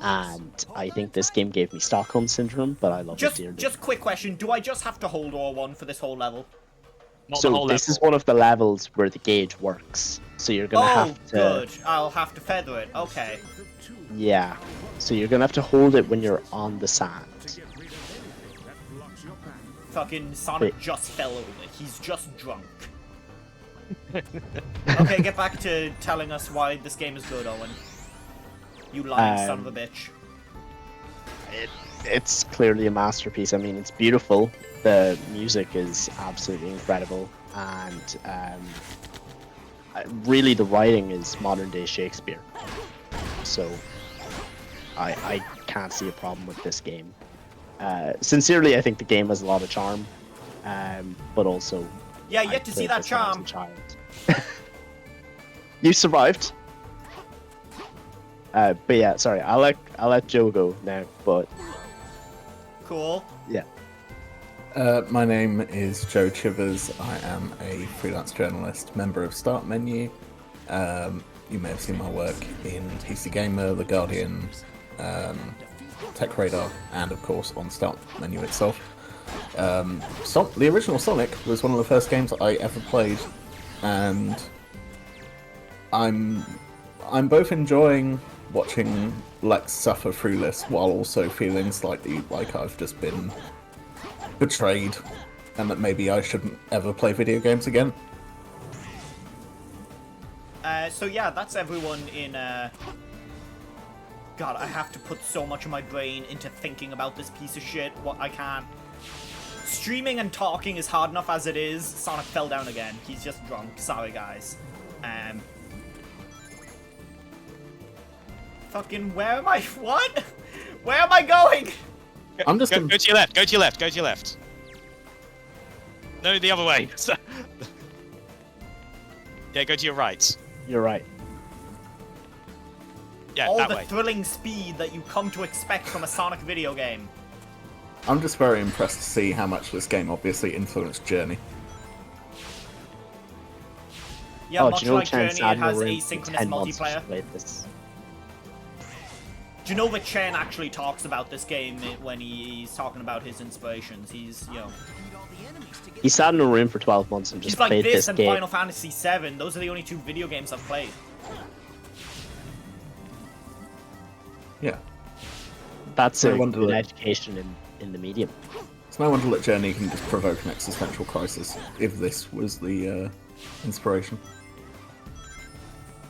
and I think this game gave me Stockholm syndrome, but I love it dearly.
Just quick question: do I just have to hold R1 for this whole level?
Not
So
the whole
this
level.
is one of the levels where the gauge works. So you're gonna have to.
Good. I'll have to feather it. Okay.
Yeah. So you're gonna have to hold it when you're on the sand.
Fucking Sonic just fell over. He's just drunk. Okay, get back to telling us why this game is good, Owen. You lying son of a bitch.
It's clearly a masterpiece. I mean, it's beautiful. The music is absolutely incredible, and really the writing is modern day Shakespeare. So I can't see a problem with this game. Sincerely, I think the game has a lot of charm, but also
Yeah,
I
yet to see
played
that
this when I was
charm.
a child. You survived. But yeah, sorry, I'll let Joe go now. But
Cool.
yeah,
My name is Joe Chivers. I am a freelance journalist, member of StartMenu. You may have seen my work in PC Gamer, The Guardian, Tech Radar, and of course on StartMenu itself. The original Sonic was one of the first games I ever played, and I'm both enjoying watching Lex suffer through this while also feeling slightly like I've just been betrayed and that maybe I shouldn't ever play video games again.
So yeah, that's everyone in. God, I have to put so much of my brain into thinking about this piece of shit. What I can't. Streaming and talking is hard enough as it is. Sonic fell down again. He's just drunk. Sorry, guys. Fucking, where am I? What? Where am I going?
I'm just
Go to your left, go to your left, go to your left. No, the other way. Yeah, go to your right.
you're right.
Yeah,
All
that
the
way.
thrilling speed that you come to expect from a Sonic video game.
I'm just very impressed to see how much this game obviously influenced Journey.
Yeah,
Oh,
much
do you know
like
Chen
Journey, it has
Sadler in
asynchronous
10 months
multiplayer.
just played this.
Do you know that Chen actually talks about this game when he's talking about his inspirations? He's, you know,
He sat in a room for 12 months and just
he's like
played
this
this
and
game.
Final Fantasy VII. Those are the only two video games I've played.
Yeah.
That's
I
a
wonder
good
that-
education in the medium.
It's no wonder that Journey can just provoke an existential crisis, if this was the inspiration.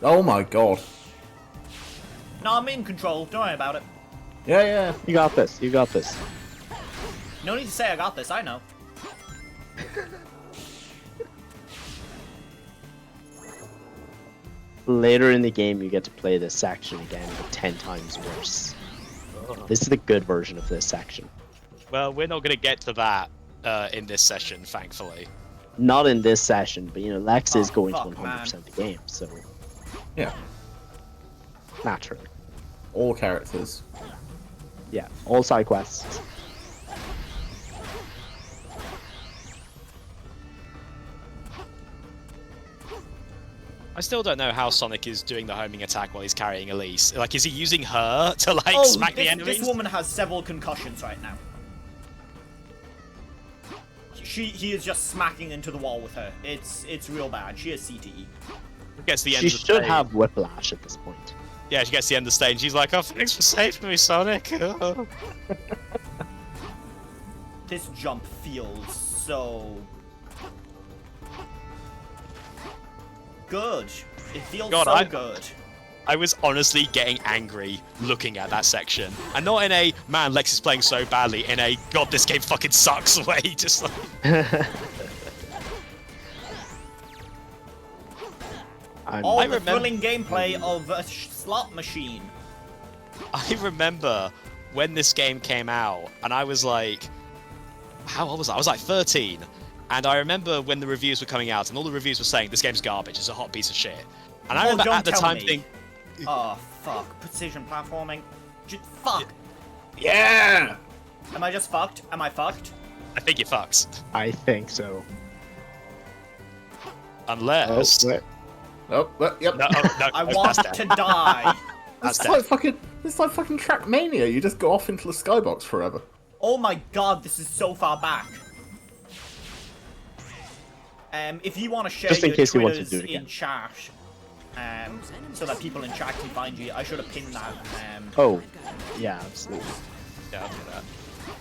Oh my god.
No, I'm in control. Don't worry about it.
Yeah, yeah.
You got this. You got this.
No need to say I got this. I know.
later in the game, you get to play this section again, but 10 times worse. This is the good version of this section.
Well, we're not going to get to that in this session, thankfully.
Not in this session, but Lex is
Oh,
going to
fuck,
100% the game, so
Yeah.
naturally.
All characters.
Yeah, all side quests.
I still don't know how Sonic is doing the homing attack while he's carrying Elise. Like, is he using her to, like,
Oh,
smack the
this
enemies?
woman has several concussions right now. He is just smacking into the wall with her. It's real bad. She has CTE.
Gets the end
She
of the
should
stage.
have whiplash at this point.
Yeah, she gets the end of the stage. She's like, "Oh, thanks for saving me, Sonic."
This jump feels so good. It feels
God,
so good.
I was honestly getting angry looking at that section, and not in a "man, Lex is playing so badly," in a "God, this game fucking sucks" way. Just like,
All
I
the
remember-
thrilling gameplay of a slot machine.
I remember when this game came out, and I was like, how old was I? I was like 13. And I remember when the reviews were coming out, and all the reviews were saying, this game's garbage, it's a hot piece of shit. And I
Oh,
remember
don't
at the
tell
time
me.
thinking,
Oh, fuck. Precision platforming. Fuck.
Yeah!
Am I just fucked? Am I fucked?
I think it fucks.
I think so.
Unless...
wait.
Oh, yep.
No, no,
I
no,
want
that's
to
dead.
die.
That's
It's
dead.
like fucking Trackmania. You just go off into the skybox forever.
Oh my god, this is so far back. If you want to share
Just in
your
case you want to
Twitters
do it again.
in chat, so that people in chat can find you, I should have pinned that.
Oh, yeah, absolutely.
Yeah, I'll do that.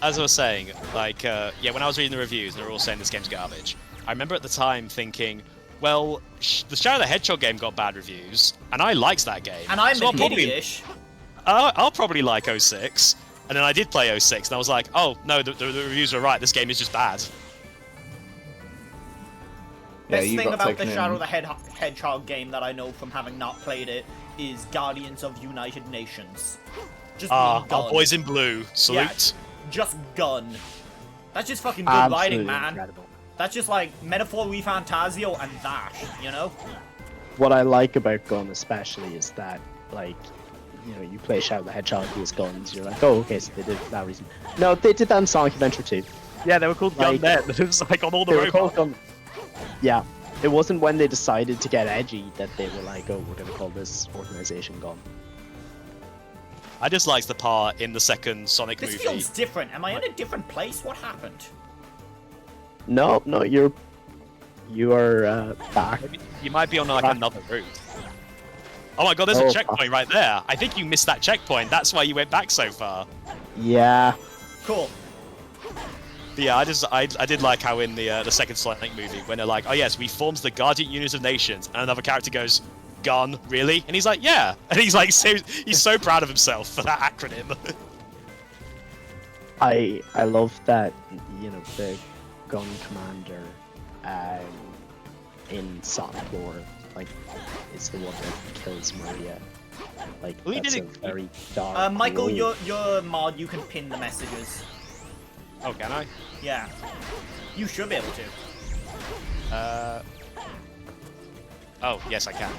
As I was saying, like, yeah, when I was reading the reviews, they were all saying this game's garbage. I remember at the time thinking, well, the Shadow the Hedgehog game got bad reviews, and I liked that game.
And I'm
so
an idiot.
I'll probably like 06. And then I did play 06, and I was like, oh, no, the reviews are right, this game is just bad.
Yeah,
Best
you
thing
got
about the
taken
Shadow
in.
the Hedgehog game that I know from having not played it is Guardians of United Nations. Just
Ah,
being
our
gun.
boys in blue, salute.
Just gun. That's just fucking good writing,
Absolutely
man.
incredible.
That's just like Metaphor Fantasio and that, you know?
What I like about Gun especially is that, like, you play Shadow the Hedgehog use guns, you're like, oh, okay, so they did it for that reason. No, they did that in Sonic Adventure 2.
Yeah, they were called
Like-
Gun then. It was like on all the
They were
robots.
called Gun. Yeah, it wasn't when they decided to get edgy that they were like, oh, we're gonna call this organization Gun.
I just liked the part in the second Sonic
This
movie.
feels different. Am I in a different place? What happened?
No, you are back.
You might be on like another route. Oh my god, there's
Oh,
a checkpoint right there. I think you missed that checkpoint. That's why you went back so far.
Yeah,
Cool.
But yeah, I did like how in the second Sonic movie, when they're like, oh yes, we formed the Guardian Unit of Nations, and another character goes, Gun, really? And he's like, yeah. And he's like, he's so proud of himself for that acronym.
I love that the Gun Commander in Sonic lore, like, is the one that kills Maria. Like,
Well, he
that's a
didn't-
very dark.
Michael,
role.
your mod, you can pin the messages.
Oh, can I?
Yeah. You should be able to.
Oh, yes, I can.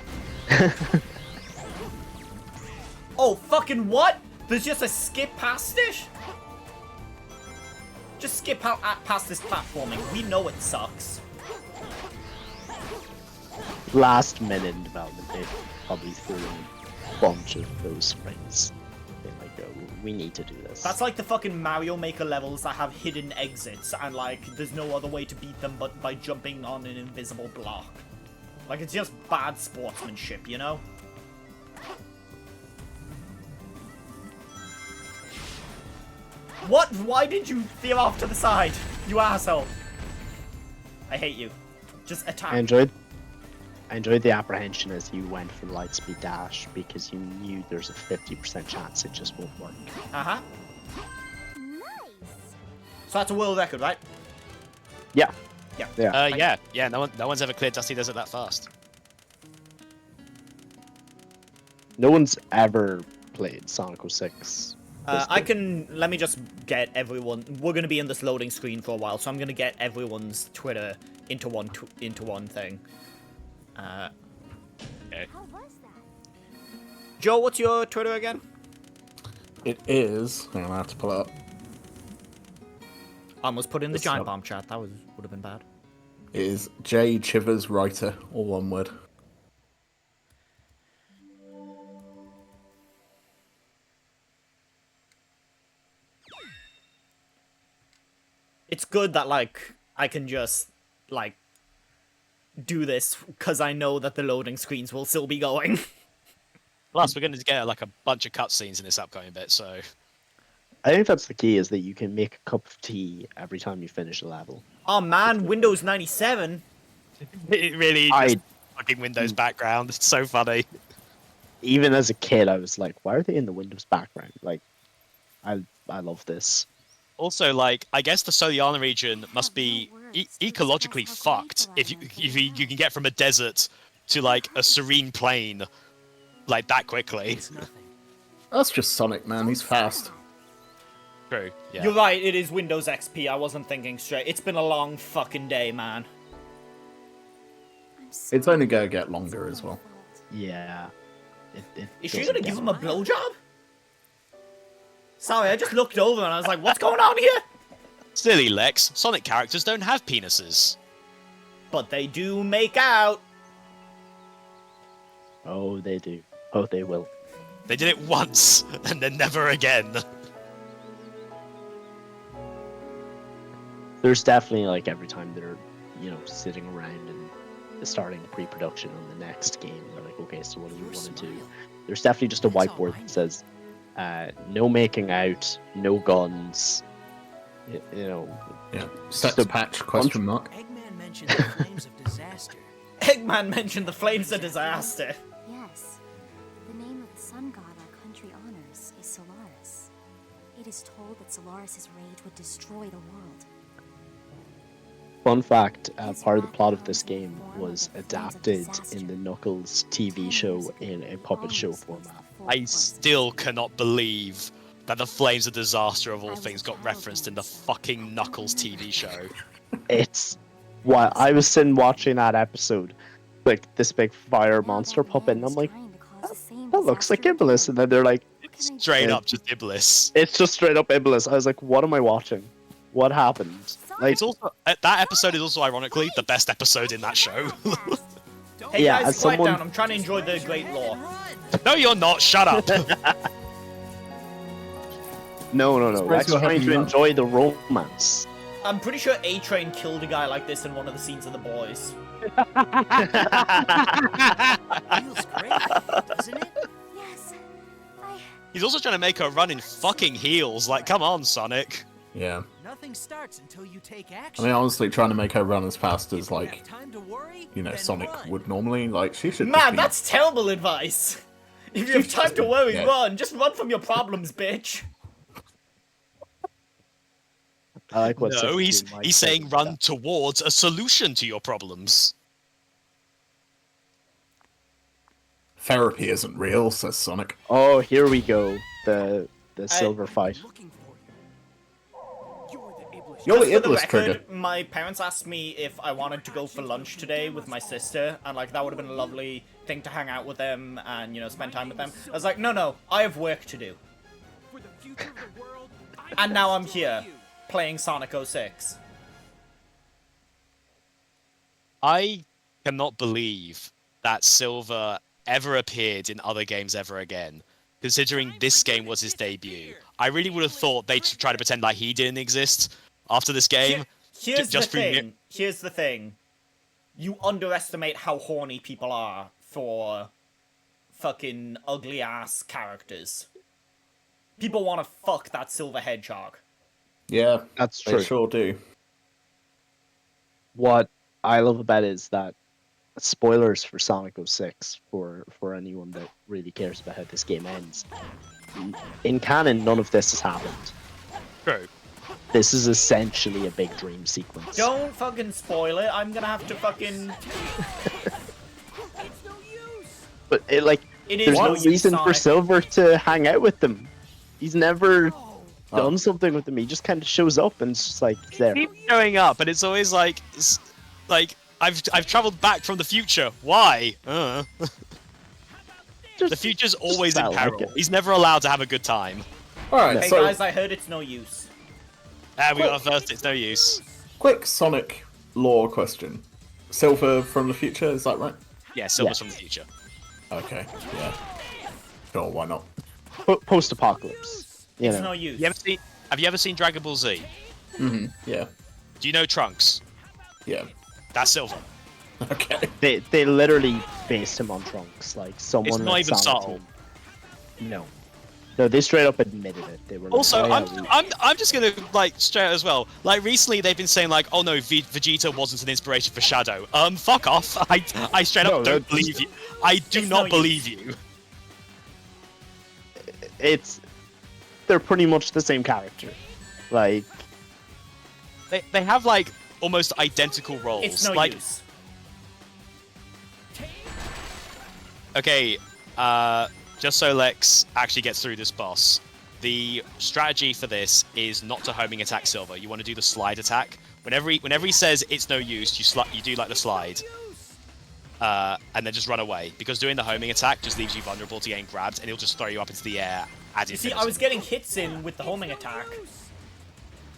Oh, fucking what? There's just a skip past it? Just skip past this platforming. We know it sucks.
Last minute in development, they probably threw in a bunch of those springs. They're like, oh, we need to do this.
That's like the fucking Mario Maker levels that have hidden exits, and like, there's no other way to beat them but by jumping on an invisible block. Like, it's just bad sportsmanship, you know? What? Why did you veer off to the side? You asshole. I hate you. Just attack.
I enjoyed the apprehension as you went for Lightspeed Dash because you knew there's a 50% chance it just won't work.
Uh-huh.
Nice.
So that's a world record, right?
Yeah.
Yeah.
Yeah.
Yeah. No one's ever cleared Dusty Desert that fast.
No one's ever played Sonic 06.
Let me just get everyone. We're gonna be in this loading screen for a while, so I'm gonna get everyone's Twitter into one thing.
Okay.
How was that?
Joe, what's your Twitter again?
It is. Hang on, I have to pull it up.
I almost put in the
It's
giant
not-
bomb chat. That would have been bad.
It is J Chivers Writer, all one word.
It's good that like I can just like do this because I know that the loading screens will still be going.
Plus, we're going to get like a bunch of cutscenes in this upcoming bit, so
I think that's the key, is that you can make a cup of tea every time you finish a level.
Oh man, Windows 97.
it really
I-
just fucking Windows background. It's so funny.
Even as a kid, I was like, why are they in the Windows background? Like, I love this.
Also, like, I guess the Soliana region must be ecologically fucked if you can get from a desert to like a serene plain like that quickly.
It's nothing.
That's just Sonic, man. He's fast.
True. Yeah.
You're right, it is Windows XP. I wasn't thinking straight. It's been a long fucking day, man.
I'm
It's only gonna get longer as well.
Yeah.
Is she gonna give him a blowjob? Sorry, I just looked over and I was like, what's going on here?
Silly Lex. Sonic characters don't have penises.
But they do make out.
Oh, they do. Oh, they will.
They did it once and then never again.
There's definitely, like, every time they're, sitting around and starting pre-production on the next game, they're like, okay, so what do we want to do? There's definitely just a whiteboard that says, no making out, no guns,
Yeah. Set to patch, question mark.
Eggman mentioned the flames of disaster.
Eggman mentioned the flames of disaster.
Yes. The name of the sun god our country honors is Solaris. It is told that Solaris's rage would destroy the world.
Fun fact, part of the plot of this game was adapted in the Knuckles TV show in a puppet show format.
I still cannot believe that the flames of disaster of all things got referenced in the fucking Knuckles TV show.
It's why I was sitting watching that episode, like this big fire monster puppet, and I'm like, that looks like Iblis, and then they're like,
Straight up just Iblis.
it's just straight up Iblis. I was like, what am I watching? What happened? Like,
It's also that episode is also ironically the best episode in that show.
Hey
Yeah,
guys,
as
quiet
someone-
down. I'm trying to enjoy the great lore.
No, you're not. Shut up.
no.
Surprised
I'm
you're
trying
having
to
fun.
enjoy the romance.
I'm pretty sure A-Train killed a guy like this in one of the scenes of The Boys.
Feels great, doesn't it?
Yes.
He's also trying to make her run in fucking heels. Like, come on, Sonic.
Yeah.
Nothing starts until you take
I
action.
mean, honestly, trying to make her run as fast
If
as,
you
like,
have time to worry, then
Sonic
run.
would normally. Like, she should. just
Man,
be-
that's terrible advice. If you have time to worry,
Yeah.
run. Just run from your problems, bitch.
I like what
No,
17
he's
Mike
he's
said
saying
about
run
that.
towards a solution to your problems.
Therapy isn't real, says Sonic.
Oh, here we go. The silver fight.
Looking for you. You're the Iblis.
You're
Just
the
for the
Iblis
record,
trigger.
my parents asked me if I wanted to go for lunch today with my sister, and like that would have been a lovely thing to hang out with them and spend time with them. I was like, no, I have work to do,
For the future of the world, I
and
will
now I'm
destroy
here
you.
playing Sonic 06.
I cannot believe that Silver ever appeared in other games ever again, considering this game was his debut. I really would have thought they'd try to pretend like he didn't exist after this game.
Here's
just
the
for me-
thing. Here's the thing. You underestimate how horny people are for fucking ugly ass characters. People want to fuck that silver hedgehog.
Yeah,
That's
they
true.
sure do.
What I love about it is that spoilers for Sonic 06 for anyone that really cares about how this game ends. In canon, none of this has happened.
True.
This is essentially a big dream sequence.
Don't fucking spoil it. I'm gonna have to fucking.
It's no use.
But it, like,
It is
There's
no
no
use,
reason for
Sonic.
Silver to hang out with them. He's never
Oh.
done something with them. He just kind of shows up and it's just like it's there.
Keep showing up, and it's always like, I've traveled back from the future. Why? The future's always in
felt like
peril.
it.
He's never allowed to have a good time.
Alright,
Hey
so
guys, I heard it's no use.
We got a first. It's no use.
quick Sonic lore question. Silver from the future, is that right?
Yeah, Silver's
Yeah.
from the future.
Okay, yeah. Sure, why not?
Post-apocalypse. You
It's
know.
no use.
Have you ever seen Dragon Ball Z?
Yeah.
Do you know Trunks?
Yeah.
That's Silver.
Okay.
They literally based him on Trunks. Like someone.
It's not
at
even
Sonic
subtle.
Team- No. No, they straight up admitted it. They were like,
Also,
"Oh, yeah,
I'm just gonna like straight out as well. Like recently, they've been saying like, oh no, Vegeta wasn't an inspiration for Shadow. Fuck off. I straight up
No,
don't
that's-
believe you. I do
It's
not
no
believe you.
they're pretty much the same character. Like
They have like almost identical roles.
It's no
like,
use.
okay, just so Lex actually gets through this boss, the strategy for this is not to homing attack Silver. You want to do the slide attack. Whenever he says it's no use, you do like the slide, and then just run away. Because doing the homing attack just leaves you vulnerable to getting grabbed, and he'll just throw you up into the air.
You see, I was getting hits in with the homing attack.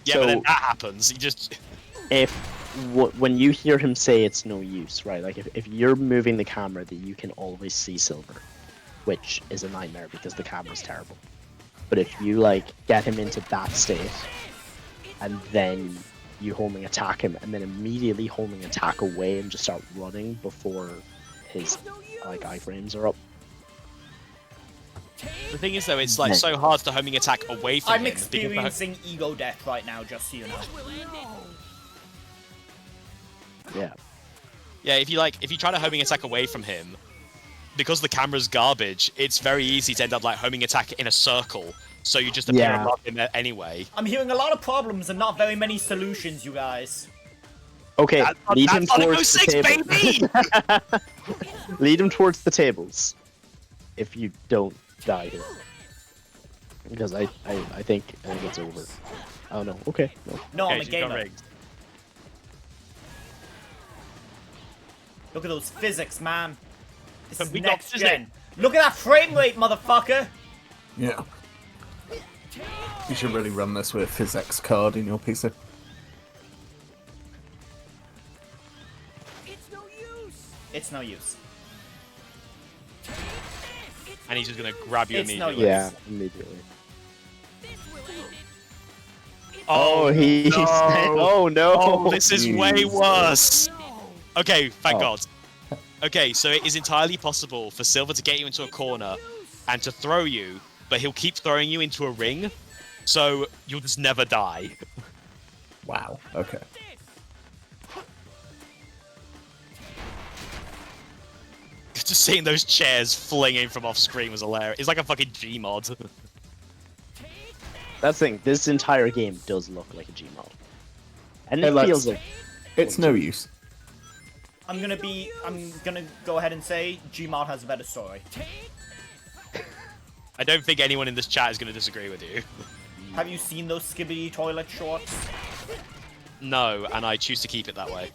Yeah, but then
So-
that happens. You just
when you hear him say it's no use, right? Like if you're moving the camera, that you can always see Silver, which is a nightmare because the camera's terrible. But if you like get him into that state, and then you homing attack him, and then immediately homing attack away and just start running before his like iframes are up.
the thing is though, it's like so hard to homing attack away from
I'm
him. because the ho-
experiencing ego death right now, just so you know.
Yeah.
Yeah, if you try to homing attack away from him, because the camera's garbage, it's very easy to end up like homing attack in a circle. So you just appear
Yeah.
above him anyway.
I'm hearing a lot of problems and not very many solutions, you guys.
Okay, lead him
That's Sonic
towards the
06,
table.
baby!
Lead him towards the tables. If you don't die here, because I think it's over. Oh no. Okay. No.
No, I'm a
Okay, she's got
gamer.
rigged.
Look at those physics, man. This
But
is
we got
next
physics.
gen. Look at that frame rate, motherfucker!
Yeah. You should really run this with a physics card in your PC.
It's no use.
It's no use.
And he's just gonna grab you
It's no
immediately.
use.
Yeah, immediately.
Oh,
he.
no.
Oh no.
Oh, this is way
Jesus.
worse. Okay, thank
Oh.
God. Okay, so it is entirely possible for Silver to get you into a corner and to throw you, but he'll keep throwing you into a ring, so you'll just never die.
Wow. Okay.
Just seeing those chairs flinging from off screen was hilarious. It's like a fucking Gmod.
That's the thing. This entire game does look like a Gmod, and
Hey,
it
Lex.
feels like.
It's no use.
I'm gonna go ahead and say Gmod has a better story.
I don't think anyone in this chat is going to disagree with you.
Have you seen those Skibbity toilet shorts?
No, and I choose to keep it that way.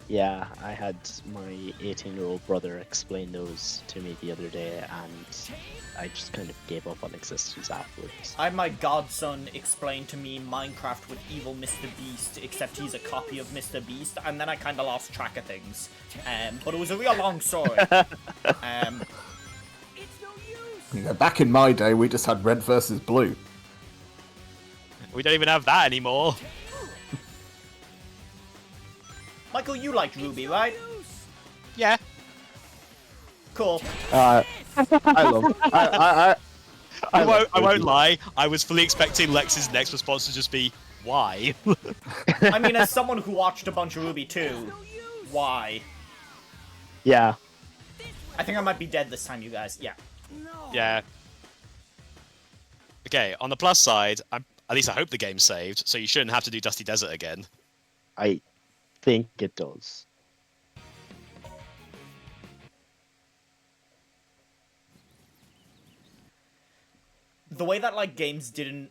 Yeah, I had my 18-year-old brother explain those to me the other day, and I just kind of gave up on existence afterwards.
I had my godson explain to me Minecraft with evil Mr. Beast, except he's a copy of Mr. Beast, and then I kind of lost track of things. But it was a real long story.
You know, back in my day, we just had red versus blue.
We don't even have that anymore.
Michael, you liked Ruby, right?
Yeah.
Cool.
I love.
I
love
won't
Ruby.
lie. I was fully expecting Lex's next response to just be, why?
I mean, as someone who watched a bunch of Ruby too, why?
Yeah.
I think I might be dead this time, you guys. Yeah.
Yeah. Okay, on the plus side, at least I hope the game's saved, so you shouldn't have to do Dusty Desert again.
I think it does.
the way that, like, games didn't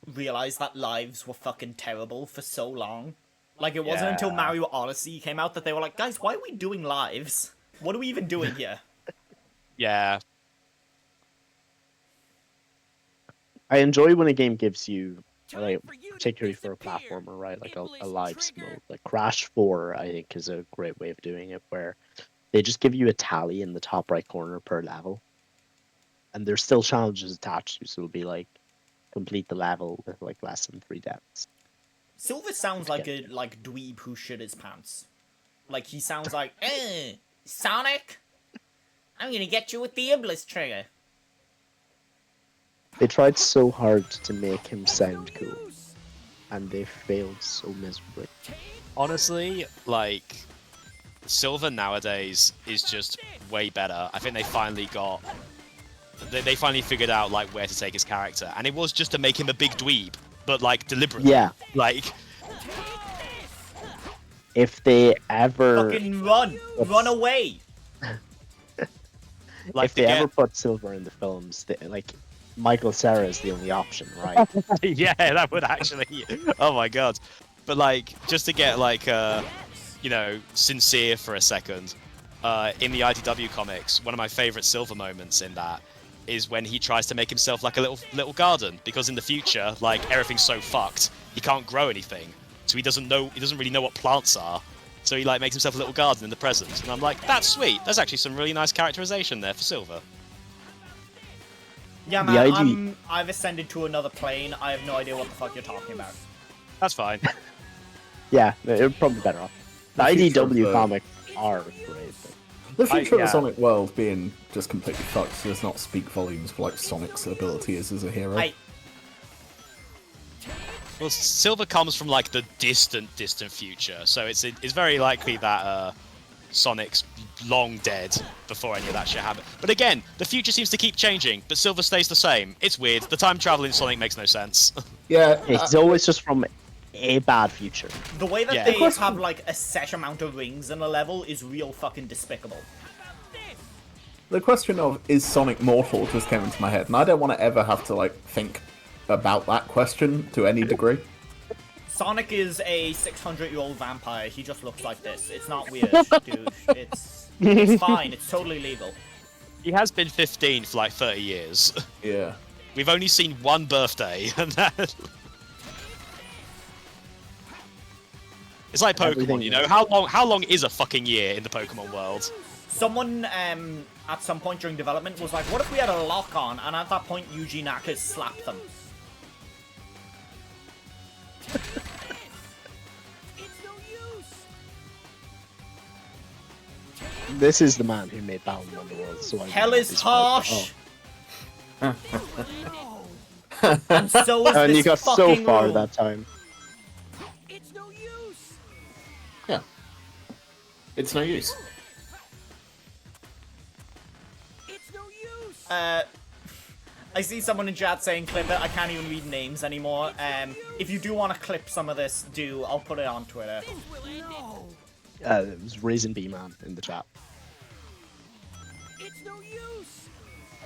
realize that lives were fucking terrible for so long. Like, it wasn't until
Yeah.
Mario Odyssey came out that they were like, guys, why are we doing lives? What are we even doing here?
Yeah.
I enjoy when a game gives you, like, particularly for a platformer, right, like a lives mode. Like Crash 4, I think, is a great way of doing it, where they just give you a tally in the top right corner per level, and there's still challenges attached to, so it'll be like complete the level with like less than 3 deaths.
Silver sounds like a, like, dweeb who shit his pants. Like, he sounds like, Sonic, I'm gonna get you with the Iblis trigger.
They tried so hard to make him sound cool, and they failed so miserably.
Honestly, like, Silver nowadays is just way better. I think they finally got... They finally figured out, like, where to take his character. And it was just to make him a big dweeb, but, like, deliberately.
Yeah.
Like...
If they ever...
Fucking run! Run away!
Like,
if they ever put Silver in the films, like, Michael Cera is the only option, right?
yeah, that would actually... Oh my god. But, like, just to get, like, you know, sincere for a second, in the IDW comics, one of my favorite Silver moments in that is when he tries to make himself like a little garden, because in the future, like, everything's so fucked, he can't grow anything, so he doesn't really know what plants are, so he, like, makes himself a little garden in the present, and I'm like, that's sweet. There's actually some really nice characterization there for Silver.
Yeah,
The
man,
ID
I've ascended to another plane. I have no idea what the fuck you're talking about.
That's fine.
Yeah, they're probably better off. The
future of
IDW
the-
comics are great.
The future of
yeah.
the Sonic world being just completely fucked does not speak volumes for like Sonic's ability as a hero.
Well, Silver comes from, like, the distant future, so it's very likely that Sonic's long dead before any of that shit happened. But again, the future seems to keep changing, but Silver stays the same. It's weird. The time travel in Sonic makes no sense.
Yeah,
It's always just from a bad future.
The way that
Yeah.
they have, like, a set amount of rings in a level is real fucking despicable.
the question of is Sonic mortal just came into my head, and I don't want to ever have to like think about that question to any degree.
Sonic is a 600-year-old vampire. He just looks like this. It's not weird, dude. It's fine. It's totally legal.
He has been 15 for, like, 30 years.
Yeah.
We've only seen one birthday, and that... It's like Pokemon,
Everything
you know?
is-
How long is a fucking year in the Pokemon world?
Someone, at some point during development was like, what if we had a lock on? And at that point, Yuji Naka slapped them.
It's no use.
This is the man who made Battle Underworld, so I
Hell
wouldn't
is
be surprised.
harsh!
No.
And so is
Oh. And
this
you got so
fucking
far
room.
that time.
It's no use.
Yeah. It's no use.
It's no use.
I see someone in chat saying clip it. I can't even read names anymore. If you do want to clip some of this, I'll put it on Twitter.
No.
It was Raisin B Man in the chat.
It's no use.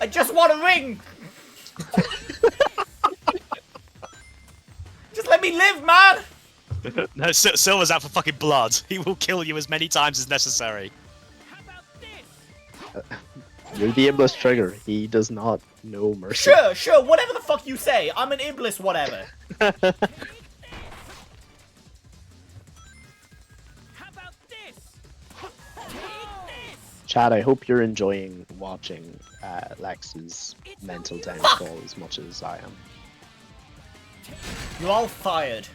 I just want a ring! Just let me live, man!
No, Silver's out for fucking blood. He will kill you as many times as necessary.
How about this?
You're the Iblis Trigger. He does not know mercy.
Sure, whatever the fuck you say. I'm an Iblis, whatever.
How about this? Take this.
Chad, I hope you're enjoying watching Lex's mental downfall as much as I am.
You're all fired.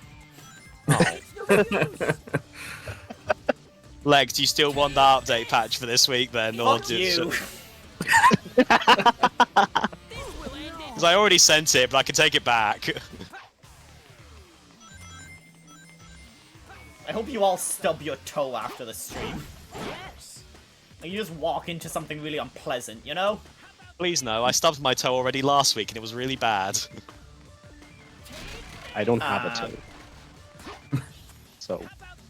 Lex, do you still want that update patch for this week then? Or
Fuck you.
Because I already sent it, but I can take it back.
I hope you all stub your toe after the stream. Like you just walk into something really unpleasant, you know?
Please no, I stubbed my toe already last week and it was really bad.
I don't have a toe. So,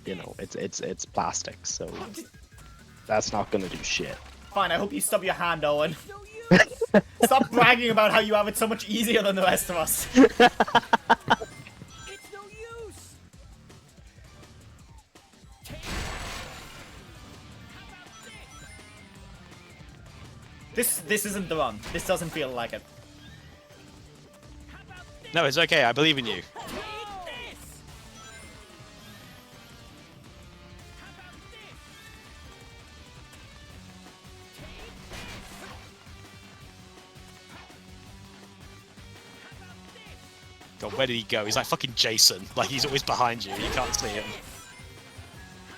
you know, it's plastic, so that's not gonna do shit.
Fine, I hope you stub your hand, Owen.
No use.
Stop bragging about how you have it so much easier than the rest of us.
It's no use.
This isn't the run. This doesn't feel like it.
No, it's okay. I believe in you. God, where did he go? He's like fucking Jason. Like, he's always behind you. You can't see him.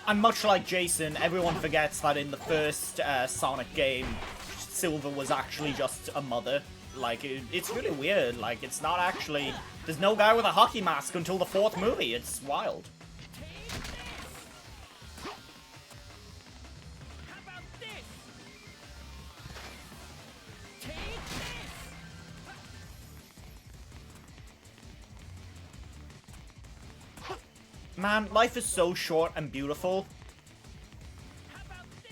And much like Jason, everyone forgets that in the first Sonic game, Silver was actually just a mother. Like, it's really weird. Like, it's not actually... There's no guy with a hockey mask until the 4th movie. It's wild. Man, life is so short and beautiful.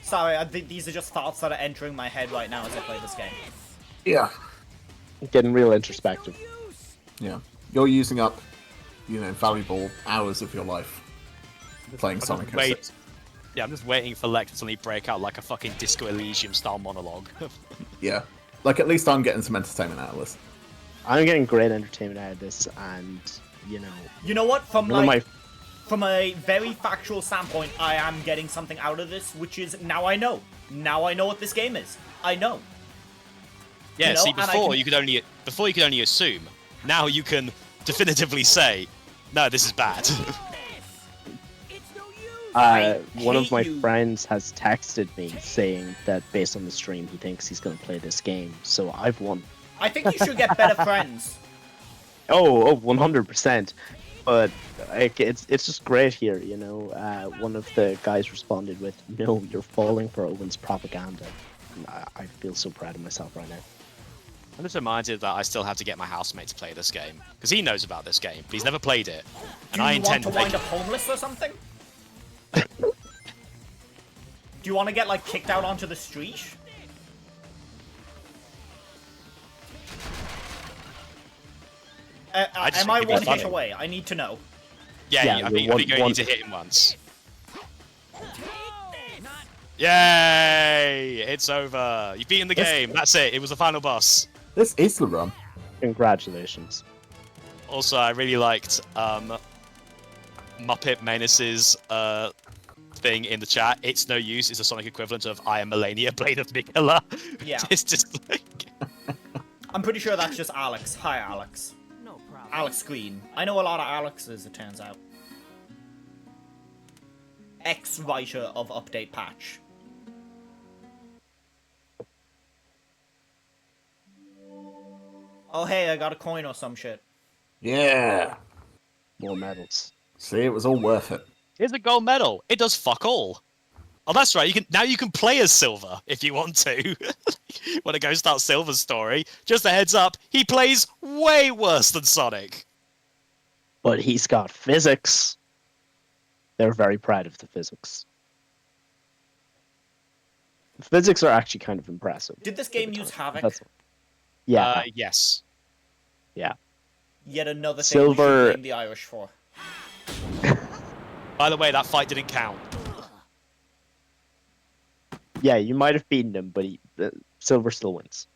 Sorry, these are just thoughts that are entering my head right now as I play this game.
Yeah.
Getting real introspective.
Yeah. You're using up, valuable hours of your life playing Sonic 06.
Yeah, I'm just waiting for Lex to suddenly break out like a fucking Disco Elysium style monologue.
Yeah. Like, at least I'm getting some entertainment out of this.
I'm getting great entertainment out of this, and
You know what? From
one of my
From a very factual standpoint, I am getting something out of this, which is now I know. Now I know what this game is. I know.
Yeah,
You know,
see,
and I
before
can-
you could only assume. Now you can definitively say, no, this is bad.
It's no use.
one of
hate
my
you.
friends has texted me saying that based on the stream, he thinks he's going to play this game. So I've won.
I think you should get better friends.
Oh, 100%. But it's just great here, one of the guys responded with, "No, you're falling for Owen's propaganda." And I feel so proud of myself right now.
I'm just reminded that I still have to get my housemate to play this game. Because he knows about this game, but he's never played it. And
Do
I
you want
intend
to
to make
wind up homeless or something? Do you want to get, like, kicked out onto the street?
just
Am I
think it'd be
one hit
funny.
away? I need to know.
Yeah,
Yeah,
I think
you're
you
one-
need to hit him once. Yay! It's over. You've beaten the
Yes.
game. That's it. It was the final boss.
This is the run.
Congratulations.
Also, I really liked Muppet Menace's thing in the chat. It's no use. It's a Sonic equivalent of I am Melania, Blade of Nicola.
Yeah.
It's just like...
I'm pretty sure that's just Alex. Hi, Alex.
No problem.
Alex Green. I know a lot of Alexes, it turns out. Ex-writer of Update Patch. Oh hey, I got a coin or some shit.
Yeah.
More medals.
See, it was all worth it.
Here's a gold medal. It does fuck all. Oh, that's right. You can play as Silver if you want to. Want to go start Silver's story? Just a heads up, he plays way worse than Sonic.
But he's got physics. They're very proud of the physics. The physics are actually kind of impressive.
Did this game use Havoc?
That's- Yeah,
Yes.
Yet another thing
Silver-
we should blame the Irish for.
By the way, that fight didn't count.
yeah, you might have beaten him, but Silver still wins.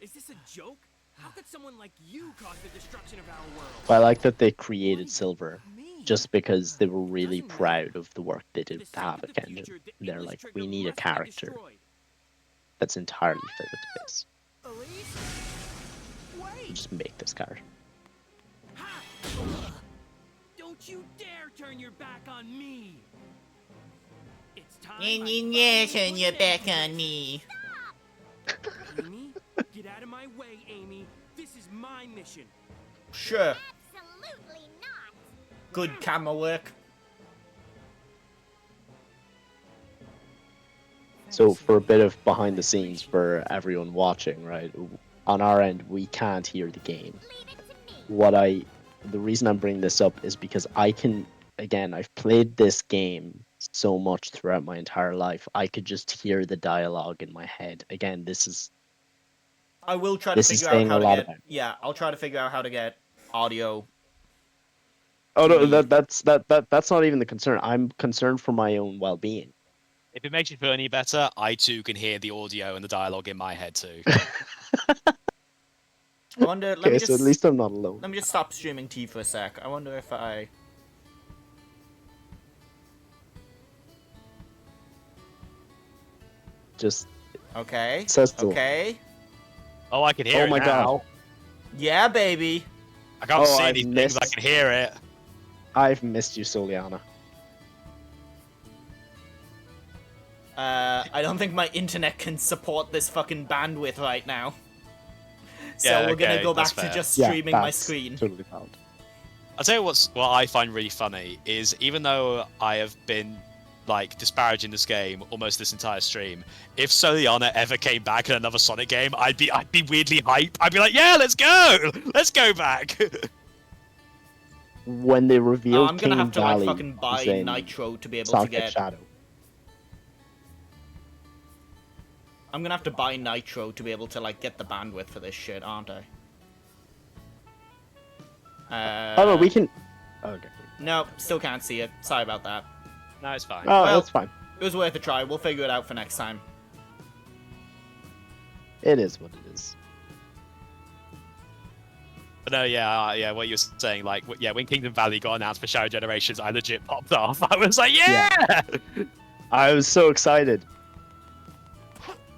Is this a joke? How could someone like you cause the destruction of our world?
But I like that they created Silver
Me.
just because they were really
Doesn't
proud
matter.
of the work they did
For
with
the
the
sake of
Havoc
the
engine.
future, the
They're
English
like,
trigger
we need a
must be
character
destroyed.
that's entirely physics-based.
Elise? Wait!
Just make this character.
Ha! Don't you dare turn your back on me! It's time I finally
turn
put
your
an
back
end to
on me.
this. Amy, get out of my way, Amy. This is my mission.
Sure.
Absolutely not.
Good camera work.
So for a bit of behind the scenes for everyone watching, right? On our end, we can't hear the game.
Leave it to me.
The reason I'm bringing this up is because I can again, I've played this game so much throughout my entire life. I could just hear the dialogue in my head. Again,
I will try to
this is
figure out
saying
how
a
to
lot
get.
about.
Yeah, I'll try to figure out how to get audio.
Oh no,
TV.
that's not even the concern. I'm concerned for my own well-being.
If it makes you feel any better, I too can hear the audio and the dialogue in my head too.
I wonder. Let
Okay,
me
so at
just
least I'm not alone.
let me just stop streaming T for a sec. I wonder if I.
Just
Okay.
says so.
Okay.
Oh, I can hear
Oh
it
my
now.
god,
Yeah, baby.
I can't
Oh,
see
I've
anything, but I
missed-
can hear it.
I've missed you, Soliana.
I don't think my internet can support this fucking bandwidth right now. So
Yeah,
we're gonna
okay,
go back
that's
to
fair.
just
Yeah,
streaming my
that's
screen.
totally valid.
I'll tell you what I find really funny is even though I have been like disparaging this game almost this entire stream, if Soliana ever came back in another Sonic game, I'd be weirdly hype. I'd be like, yeah, let's go back.
When they revealed
I'm gonna
King
have to
Valley
like fucking buy
was in
Nitro to be able
Sonic
to get.
Shadow.
I'm gonna have to buy Nitro to be able to like get the bandwidth for this shit, aren't I?
Oh no, we can. Okay.
No, still can't see it. Sorry about that.
No, it's fine.
Oh,
Well-
that's fine.
It was worth a try. We'll figure it out for next time.
It is what it is.
But no, yeah, what you were saying, like, yeah, when Kingdom Valley got announced for Shadow Generations, I legit popped off. I was like, yeah!
I was so excited.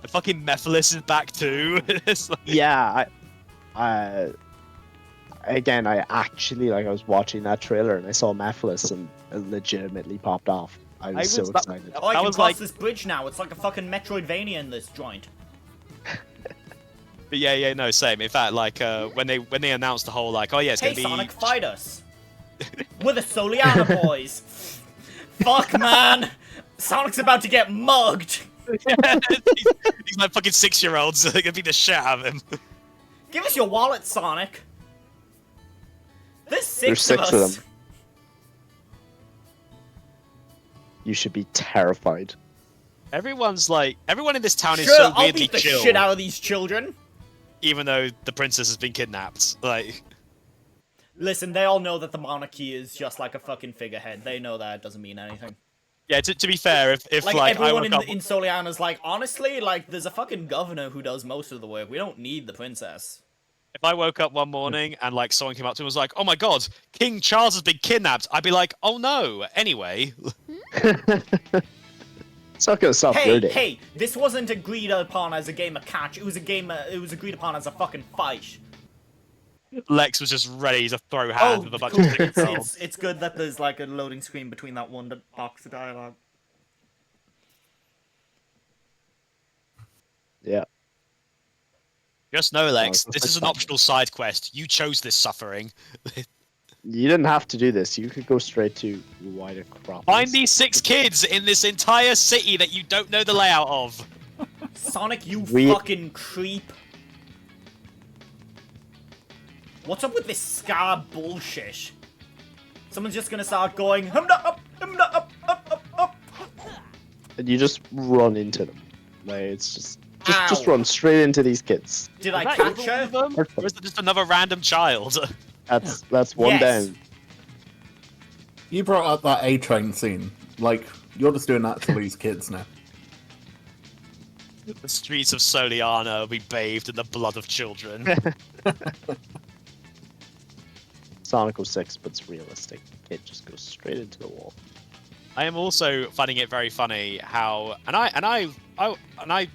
The fucking Mephiles is back too. It's like-
Yeah, again, I actually I was watching that trailer and I saw Mephiles and it legitimately popped off. I was so excited.
Oh, I
That
can
was
cross
like-
this bridge now. It's like a fucking Metroidvania in this joint.
But yeah, no, same. In fact, like, when they announced the whole, like, oh yeah, it's
Hey,
gonna be...
Sonic, fight us! We're the Soliana boys! Fuck, man! Sonic's about to get mugged!
He's like fucking 6-year-olds. They're gonna beat the shit out of him.
Give us your wallet, Sonic! There's
There's
six
six
of
of
us!
them. You should be terrified.
Everyone in this town is
Sure,
so
I'll
weirdly
beat the
chill,
shit out of these children!
even though the princess has been kidnapped. Like,
Listen, they all know that the monarchy is just like a fucking figurehead. They know that it doesn't mean anything.
yeah, to be fair, if
Like,
I
everyone
woke up...
in Soliana's like, honestly, like, there's a fucking governor who does most of the work. We don't need the princess.
If I woke up one morning and like someone came up to me and was like, "Oh my God, King Charles has been kidnapped," I'd be like, "Oh no." Anyway,
It's not gonna stop your day.
Hey, this wasn't agreed upon as a game of catch. It was agreed upon as a fucking fight.
Lex was just ready to throw hands
Oh,
with a bunch
cool.
of different trolls.
It's good that there's like a loading screen between that one box of dialogue.
Yeah.
Just know, Lex,
No,
this
it's
is an
fine.
optional side quest. You chose this suffering.
You didn't have to do this. You could go straight to White Acropolis.
Find these 6 kids in this entire city that you don't know the layout of.
Sonic, you
We-
fucking creep. What's up with this Scar bullshit? Someone's just gonna start going, humda up, up.
And you just run into them. Like it's just
Ow.
run straight into these kids.
Did I
Is that
catch
either one of
her?
them? Or is it just another random child?
That's one
Yes.
down.
You brought up that A train scene. Like, you're just doing that to these kids now.
The streets of Soliana will be bathed in the blood of children.
Sonic 06, but it's realistic. It just goes straight into the wall.
I am also finding it very funny how, and I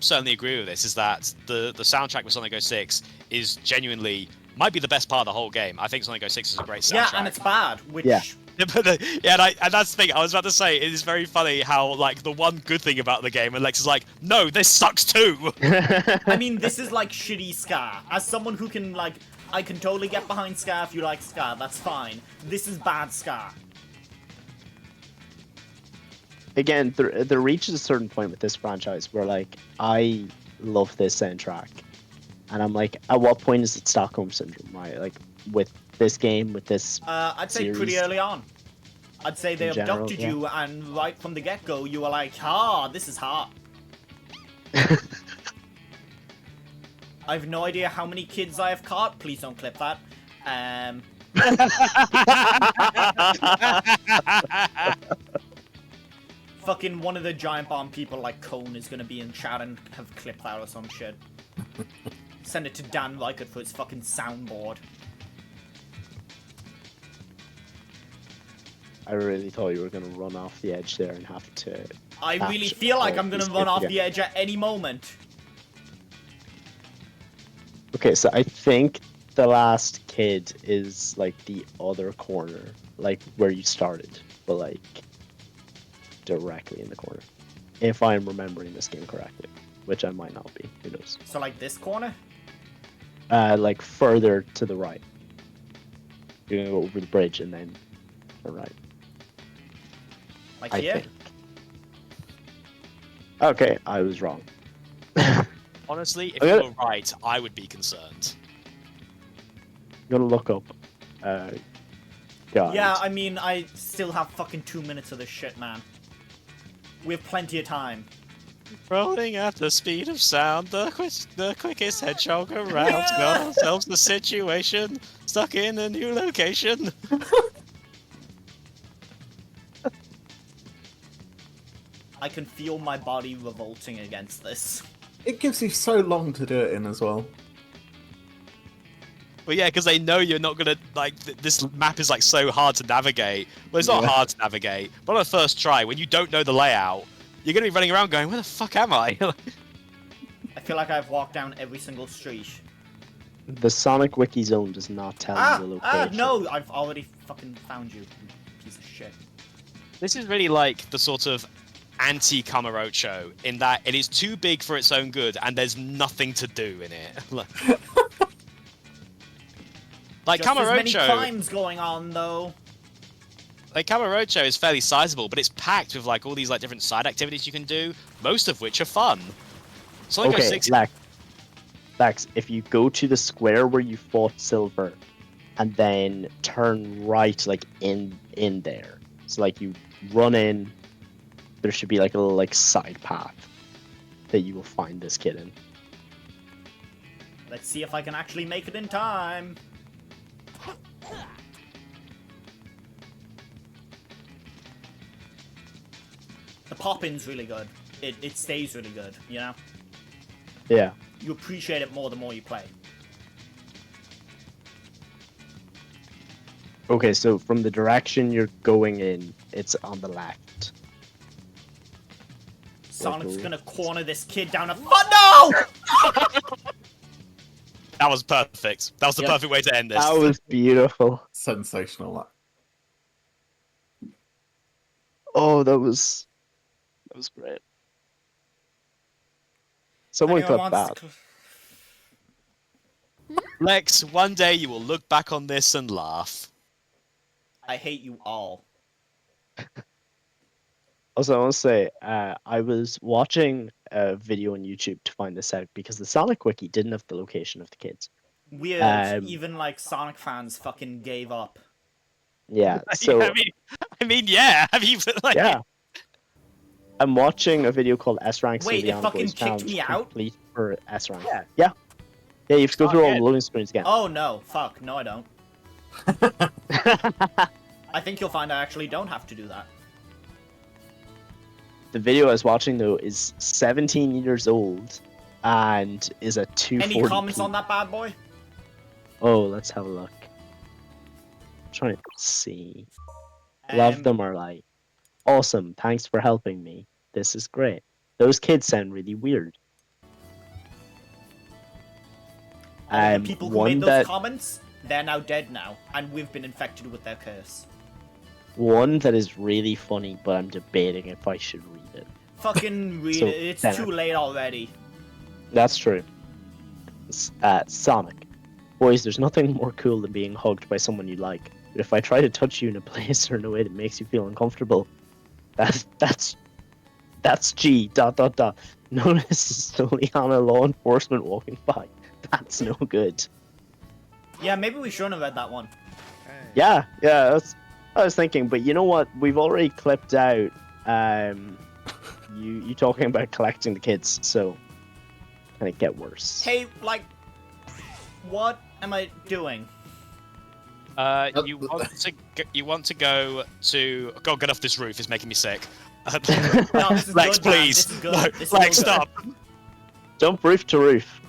certainly agree with this, is that the soundtrack for Sonic 06 is genuinely might be the best part of the whole game. I think Sonic 06 is a great soundtrack.
Yeah, and it's bad, which...
Yeah.
And that's the thing. I was about to say it is very funny how like the one good thing about the game, and Lex is like, no, this sucks too.
I mean, this is like shitty Scar. As someone who can like, I can totally get behind Scar if you like Scar, that's fine. This is bad Scar.
Again, there reaches a certain point with this franchise where like I love this soundtrack, and I'm like, at what point is it Stockholm syndrome, right? Like with this game, with this
I'd say pretty
series.
early on. I'd say they
In general,
abducted
yeah.
you, and right from the get-go, you were like, "Ah, this is hot." I have no idea how many kids I have caught. Please don't clip that. Fucking one of the giant bomb people like Cone is gonna be in chat and have clipped that or some shit. Send it to Dan Reichert for his fucking soundboard.
I really thought you were gonna run off the edge there and have to.
I really
catch
feel like
all
I'm gonna
these
run
kids
off
again.
the edge at any moment.
Okay, so I think the last kid is like the other corner, like where you started, but like directly in the corner. If I'm remembering this game correctly, which I might not be. Who knows?
So like this corner?
Like further to the right. You're gonna go over the bridge and then turn right.
Like
I
here?
think. Okay, I was wrong.
Honestly, if
Okay.
you were right, I would be concerned.
I'm gonna look up. Guide.
Yeah, I mean, I still have fucking 2 minutes of this shit, man. We have plenty of time.
Rolling at the speed of sound, the quickest hedgehog around. Got ourselves the situation, stuck in a new location.
I can feel my body revolting against this.
It gives you so long to do it in as well.
But yeah, because they know you're not gonna like this map is like so hard to navigate. Well, it's not
Yeah.
hard to navigate, but on a first try, when you don't know the layout, you're gonna be running around going, "Where the fuck am I?"
I feel like I've walked down every single street.
The Sonic Wiki Zone does not tell you the location.
No! I've already fucking found you, you piece of shit.
This is really like the sort of anti-Kamurocho in that it is too big for its own good, and there's nothing to do in it. Like
Just as many
Kamurocho,
crimes going on, though.
like Kamurocho is fairly sizable, but it's packed with like all these like different side activities you can do, most of which are fun. Sonic
Okay,
06
Lex, if you go to the square where you fought Silver, and then turn right, like in there, so like you run in, there should be like a little like side path that you will find this kid in.
Let's see if I can actually make it in time. The pop-in's really good. It stays really good, you know?
Yeah.
You appreciate it more the more you play.
Okay, so from the direction you're going in, it's on the left.
Sonic's
Cool.
gonna corner this kid down a no!
That was perfect. That was the
Yeah.
perfect way to end this.
That was beautiful.
Sensational.
Oh, that was great. Someone
Anyone
clip
wants
that.
to
Lex, one day you will look back on this and laugh.
I hate you all.
Also, I want to say, I was watching a video on YouTube to find this out because the Sonic Wiki didn't have the location of the kids.
Weird. Even like Sonic fans fucking gave up.
Yeah, so
I mean, yeah. Have you like?
yeah. I'm watching a video called S Rank.
Wait, it
Sylviana
fucking
Boys
kicked
Challenge
me out?
complete for S Rank.
Yeah.
Yeah. Yeah, you have to go
Oh,
through all
yeah.
the loading screens again.
Oh no, fuck, no I don't. I think you'll find I actually don't have to do that.
The video I was watching though is 17 years old and is a 240p.
Any comments on that bad boy?
Oh, let's have a look. I'm trying to see. A lot of
Um,
them are like, awesome, thanks for helping me. This is great. Those kids sound really weird.
all the people who
one
made those
that
comments, they're now dead now, and we've been infected with their curse.
one that is really funny, but I'm debating if I should read it.
Fucking read
So,
it, it's
Tanner.
too late already.
That's true. Sonic. Boys, there's nothing more cool than being hugged by someone you like. But if I try to touch you in a place or in a way that makes you feel uncomfortable, that's G. ... Notice is slowly on a law enforcement walking by. That's no good.
Yeah, maybe we shouldn't have read that one.
Yeah, I was thinking, but you know what? We've already clipped out you talking about collecting the kids, so can it get worse?
Hey, like, what am I doing?
You want to go to... God, get off this roof. It's making me sick.
No, this is
Lex,
good, man.
please.
This is good.
No,
This is
Lex,
real good.
stop.
Jump roof to roof.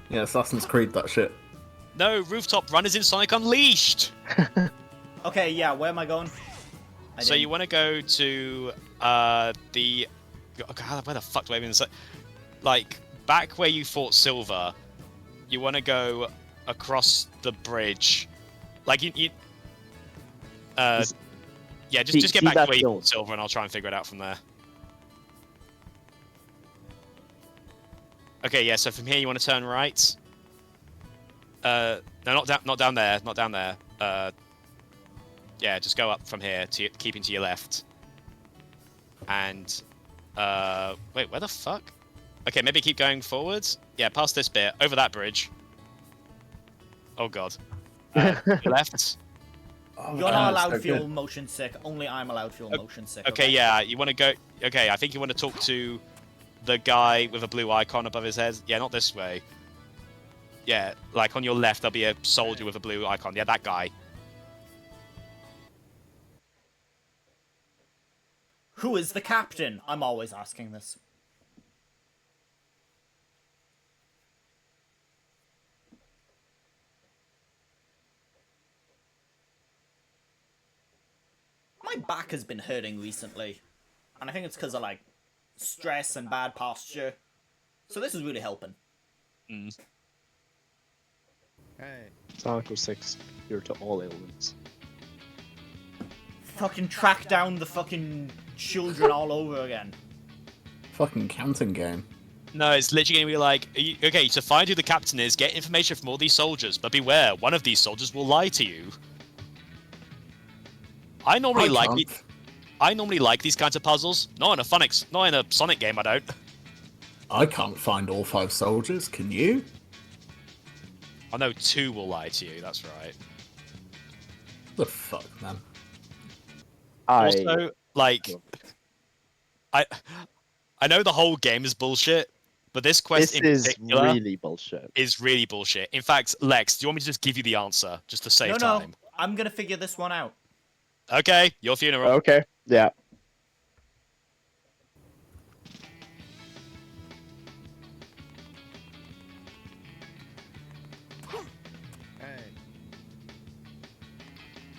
Yeah, Assassin's Creed, that shit.
No, rooftop run is in Sonic Unleashed.
Okay, yeah, where am I going?
So you want to go to the... God, where the fuck do I even say? Like, back where you fought Silver, you want to go across the bridge. Like, yeah, just get
see
back to
that
where you
zone?
fought Silver, and I'll try and figure it out from there. Okay, yeah. So from here, you want to turn right. No, not down there. Not down there. Yeah, just go up from here, keeping to your left. And wait, where the fuck? Okay, maybe keep going forwards. Yeah, past this bit, over that bridge. Oh god. Your left.
Oh,
You're
damn,
not
it's
allowed
so
feel
good.
motion sick. Only I'm allowed feel motion sick.
Okay, yeah, you want to go... Okay, I think you want to talk to the guy with a blue icon above his head. Yeah, not this way. Yeah, like on your left, there'll be a soldier with a blue icon. Yeah, that guy.
Who is the captain? I'm always asking this. My back has been hurting recently. And I think it's because of, like, stress and bad posture. So this is really helping.
Mm.
Sonic 06, cure to all ailments.
Fucking track down the fucking children all over again.
Fucking counting game.
No, it's literally going to be like, okay, to find who the captain is, get information from all these soldiers, but beware, one of these soldiers will lie to you. I normally like these kinds of puzzles. Not in a Sonic game, I don't.
I can't find all 5 soldiers, can you?
I know 2 will lie to you, that's right.
The fuck, man.
Also, like, I know the whole game is bullshit, but this quest
This
in
is
particular
really bullshit.
is really bullshit. In fact, Lex, do you want me to just give you the answer, just to save
No,
time?
I'm gonna figure this one out.
Okay, your funeral.
Okay, yeah.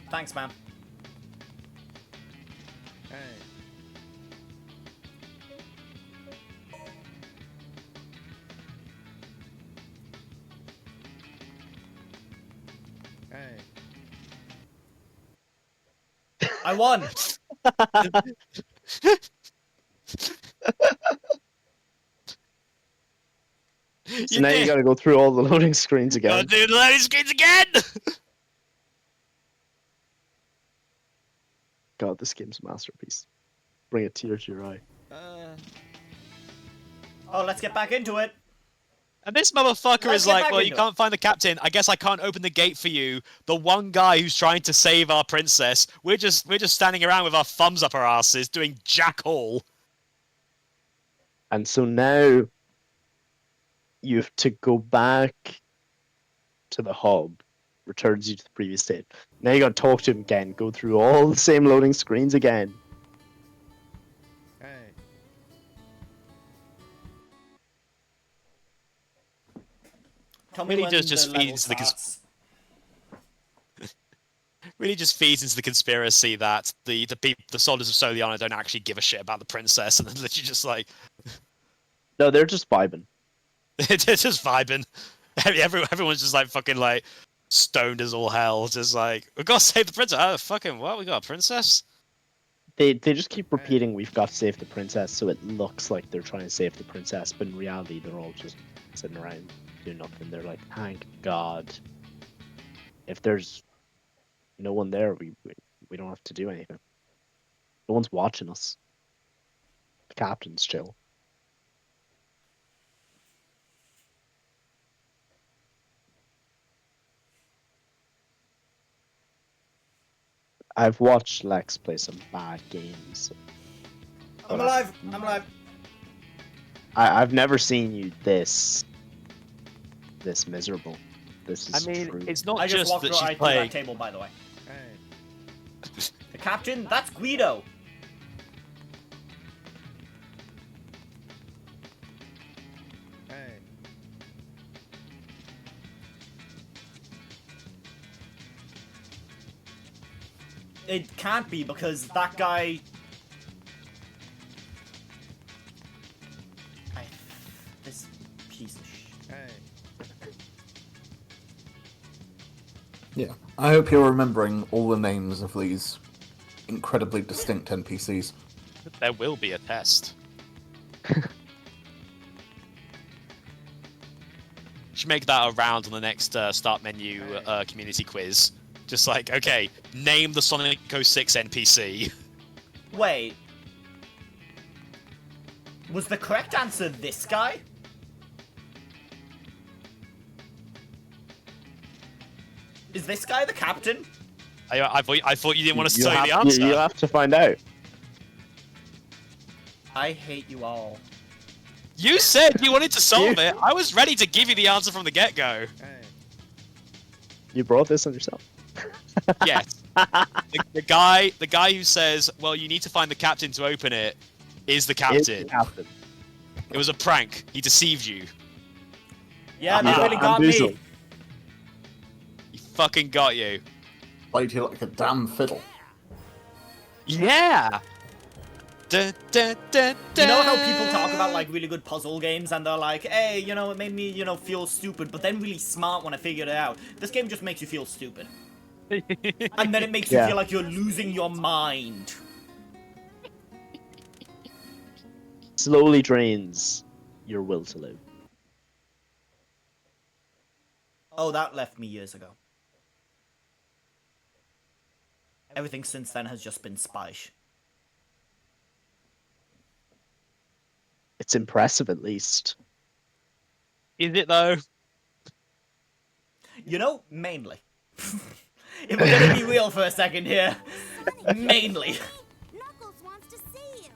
Thanks, man. I won!
So now you gotta go through all the loading screens again.
Gotta do the loading screens again!
God, this game's a masterpiece. Bring a tear to your eye.
Oh, let's get back into it.
And this motherfucker
Let's
is
get
like,
back
well, you
into it.
can't find the captain. I guess I can't open the gate for you. The one guy who's trying to save our princess. We're just standing around with our thumbs up our asses doing jack all.
And so now you have to go back to the hub, returns you to the previous state. Now you gotta talk to him again, go through all the same loading screens again.
Tell me
Really
when
just
the level
feeds the
starts.
Really just feeds into the conspiracy that the soldiers of Soliana don't actually give a shit about the princess, and then literally just like
No, they're just vibing.
they're just vibing. Everyone's just like fucking like stoned as all hell, just like we gotta save the princess. Oh fucking what? We got a princess?
They just keep repeating we've got to save the princess, so it looks like they're trying to save the princess, but in reality they're all just sitting around doing nothing. They're like, thank God. If there's no one there, we don't have to do anything. No one's watching us. The captain's chill. I've watched Lex play some bad games.
I'm
but
alive. I'm alive.
I've never seen you this miserable. This is
I mean,
true.
it's not
I just walked
that
right
she's
through
playing.
that table, by the way. The captain? That's Guido. It can't be because that guy. This piece of shit.
Yeah. I hope you're remembering all the names of these incredibly distinct NPCs.
There will be a test. Should make that a round on the next start menu community quiz. Just like, okay, name the Sonic 06 NPC.
Wait. Was the correct answer this guy? Is this guy the captain?
I thought you didn't want us to tell you the
have,
answer.
you have to find out.
I hate you all.
You said you wanted to solve it. I was ready to give you the answer from the get-go.
You brought this on yourself.
Yes. The guy who says, well, you need to find the captain to open it, is the captain.
It's the captain.
It was a prank. He deceived you.
Yeah,
You
that
got
really got me.
bamboozled.
He fucking got you.
Played you like a damn fiddle.
Yeah. Da, da, da, da.
You know how people talk about like really good puzzle games and they're like, hey, you know, it made me, you know, feel stupid, but then really smart when I figured it out. This game just makes you feel stupid. And then it makes you
Yeah.
feel like you're losing your mind.
Slowly drains your will to live.
Oh, that left me years ago. Everything since then has just been spice.
It's impressive, at least.
Is it though?
You know, mainly. If we're gonna be real for a second here, mainly.
Knuckles wants to see you.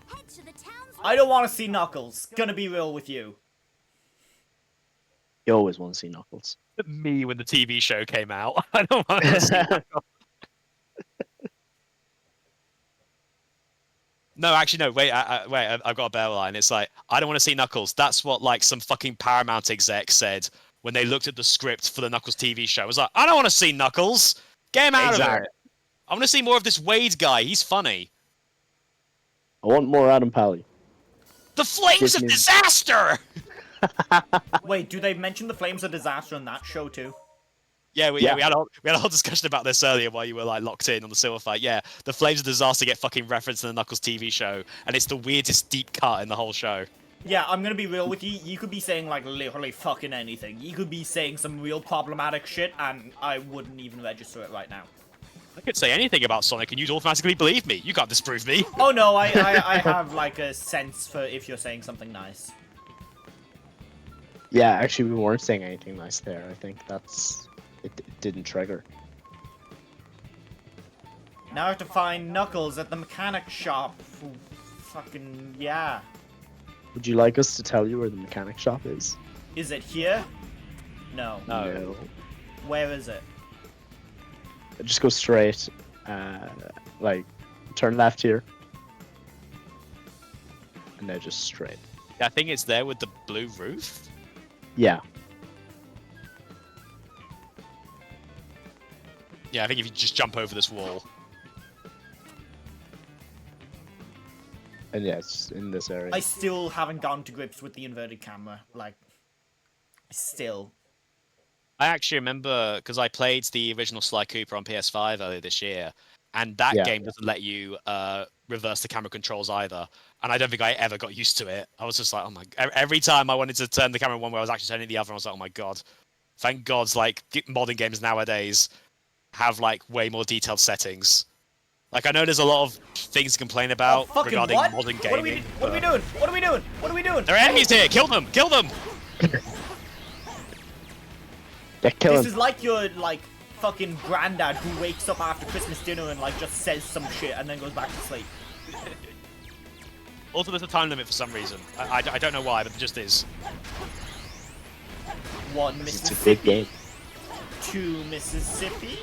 Head to the town's
I don't want to see Knuckles. Gonna be real with you.
You always want to see Knuckles.
Me when the TV show came out. I don't want to see that. No, actually, no. Wait, I've got a better line. It's like, I don't want to see Knuckles. That's what like some fucking Paramount exec said when they looked at the script for the Knuckles TV show. It was like, I don't want to see Knuckles. Get him out of
Exactly.
it. I want to see more of this Wade guy. He's funny.
I want more Adam Pally.
The Flames of
Give me-
Disaster.
Wait, do they mention the Flames of Disaster in that show too?
Yeah, we
Yeah.
had a whole discussion about this earlier while you were like locked in on the silver fight. Yeah, the Flames of Disaster get fucking referenced in the Knuckles TV show, and it's the weirdest deep cut in the whole show.
Yeah, I'm gonna be real with you. You could be saying like literally fucking anything. You could be saying some real problematic shit, and I wouldn't even register it right now.
I could say anything about Sonic, and you'd automatically believe me. You can't disprove me.
Oh no, I have like a sense for if you're saying something nice.
Yeah, actually, we weren't saying anything nice there. I think it didn't trigger.
Now I have to find Knuckles at the mechanic shop. Fucking yeah.
Would you like us to tell you where the mechanic shop is?
Is it here? No.
No.
Where is it?
Just go straight. Like, turn left here. And then just straight.
I think it's there with the blue roof.
Yeah.
Yeah, I think if you just jump over this wall.
And yeah, it's in this area.
I still haven't gotten to grips with the inverted camera. Like, still.
I actually remember because I played the original Sly Cooper on PS5 earlier this year, and that
Yeah.
game doesn't let you reverse the camera controls either. And I don't think I ever got used to it. I was just like, oh my! Every time I wanted to turn the camera one way, I was actually turning the other. And I was like, oh my god! Thank God, like modern games nowadays have like way more detailed settings. Like I know there's a lot of things to complain about
Fucking
regarding
what?
modern
What are we
gaming.
doing? What are we doing? What are we doing?
There are enemies here! Kill them! Kill them!
Yeah, kill
This
him.
is like your like fucking granddad who wakes up after Christmas dinner and like just says some shit and then goes back to sleep.
Also, there's a time limit for some reason. I don't know why, but there just is.
1
It's a big
Mississippi,
game.
2 Mississippi.